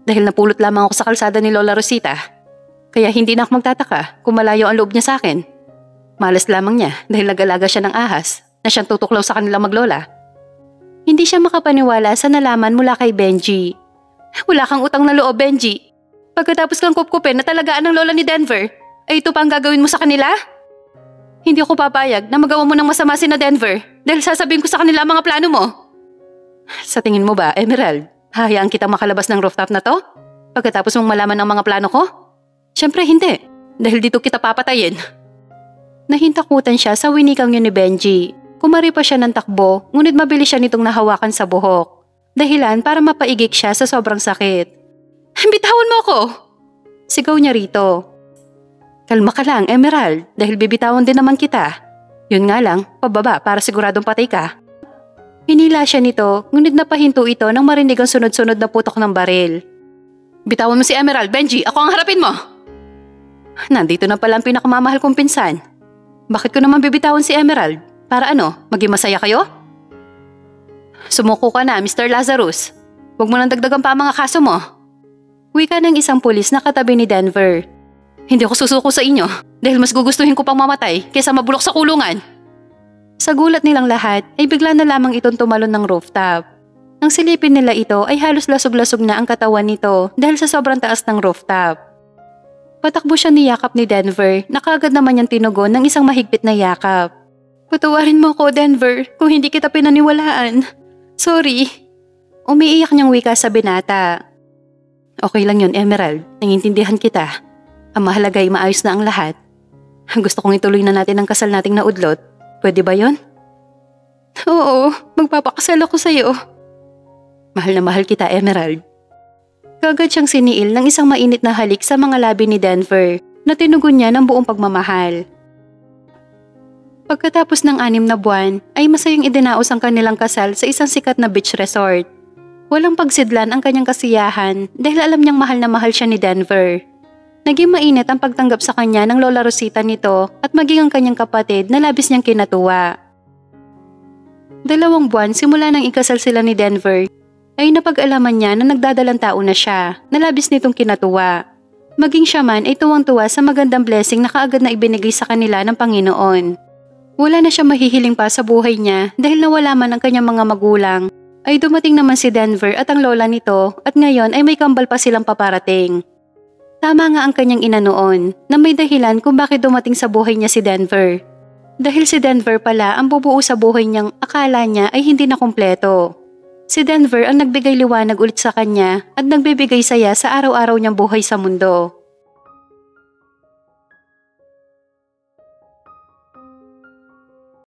Dahil napulot lamang ako sa kalsada ni Lola Rosita. Kaya hindi na ako magtataka kung malayo ang loob niya sa akin. Malas lamang niya dahil nag-alaga siya ng ahas na siyang tutuklaw sa kanilang maglola. Hindi siya makapaniwala sa nalaman mula kay Benji. Wala kang utang na loob, Benji. Pagkatapos kang kupkupin na talagaan ng lola ni Denver, ay ito pa ang gagawin mo sa kanila? Hindi ako papayag na magawa mo ng masama si na Denver dahil sasabihin ko sa kanila ang mga plano mo. Sa tingin mo ba, Emerald, hahayaan kitang makalabas ng rooftop na to? Pagkatapos mong malaman ang mga plano ko? Siyempre hindi, dahil dito kita papatayin. Nahintakutan siya sa winikang yun ni Benji. Kumari pa siya ng takbo, ngunit mabilis siya nitong nahawakan sa buhok. Dahilan para mapaigik siya sa sobrang sakit. Bitawan mo ako! Sigaw niya rito. Kalma ka lang, Emerald, dahil bibitawan din naman kita. Yun nga lang, pababa para siguradong patay ka. Hinila siya nito, ngunit napahinto ito nang marinig ang sunod-sunod na putok ng baril. Bitawan mo si Emerald, Benji, ako ang harapin mo! Nandito na pala ang pinakamamahal kong pinsan. Bakit ko naman bibitawan si Emerald? Para ano, maging masaya kayo? Sumuko ka na, Mr. Lazarus. Huwag mo nang dagdagan pa ang mga kaso mo. Wika ng isang pulis na katabi ni Denver. Hindi ako susuko sa inyo dahil mas gugustuhin ko pang mamatay kaysa mabulok sa kulungan. Sa gulat nilang lahat ay bigla na lamang itong tumalon ng rooftop. Nang silipin nila ito ay halos lasog-lasog na ang katawan nito dahil sa sobrang taas ng rooftop. Patakbo siya niyakap ni Denver na kaagad naman niyang tinugon ng isang mahigpit na yakap. Patawarin mo ako, Denver, kung hindi kita pinaniwalaan. Sorry. Umiiyak niyang wika sa binata. Okay lang yun, Emerald. Nangintindihan kita. Ang mahalaga ay maayos na ang lahat. Gusto kong ituloy na natin ang kasal nating naudlot. Pwede ba yon? Oo, magpapakasal ako sa'yo. Mahal na mahal kita, Emerald. Kagad siyang siniil ng isang mainit na halik sa mga labi ni Denver na tinugon niya ng buong pagmamahal. Pagkatapos ng 6 na buwan ay masayang idinaos ang kanilang kasal sa isang sikat na beach resort. Walang pagsidlan ang kanyang kasiyahan dahil alam niyang mahal na mahal siya ni Denver. Naging mainit ang pagtanggap sa kanya ng Lola Rosita nito at maging ang kanyang kapatid na labis niyang kinatuwa. 2 buwan simula nang ikasal sila ni Denver ay napag-alaman niya na nagdadalang taon na siya na labis nitong kinatuwa. Maging siya man ay tuwang-tuwa sa magandang blessing na kaagad na ibinigay sa kanila ng Panginoon. Wala na siya mahihiling pa sa buhay niya dahil nawala man ang kanyang mga magulang ay dumating naman si Denver at ang lola nito at ngayon ay may kambal pa silang paparating. Tama nga ang kanyang ina noon na may dahilan kung bakit dumating sa buhay niya si Denver. Dahil si Denver pala ang bubuo sa buhay niyang akala niya ay hindi na kumpleto. Si Denver ang nagbigay liwanag ulit sa kanya at nagbibigay saya sa araw-araw niyang buhay sa mundo.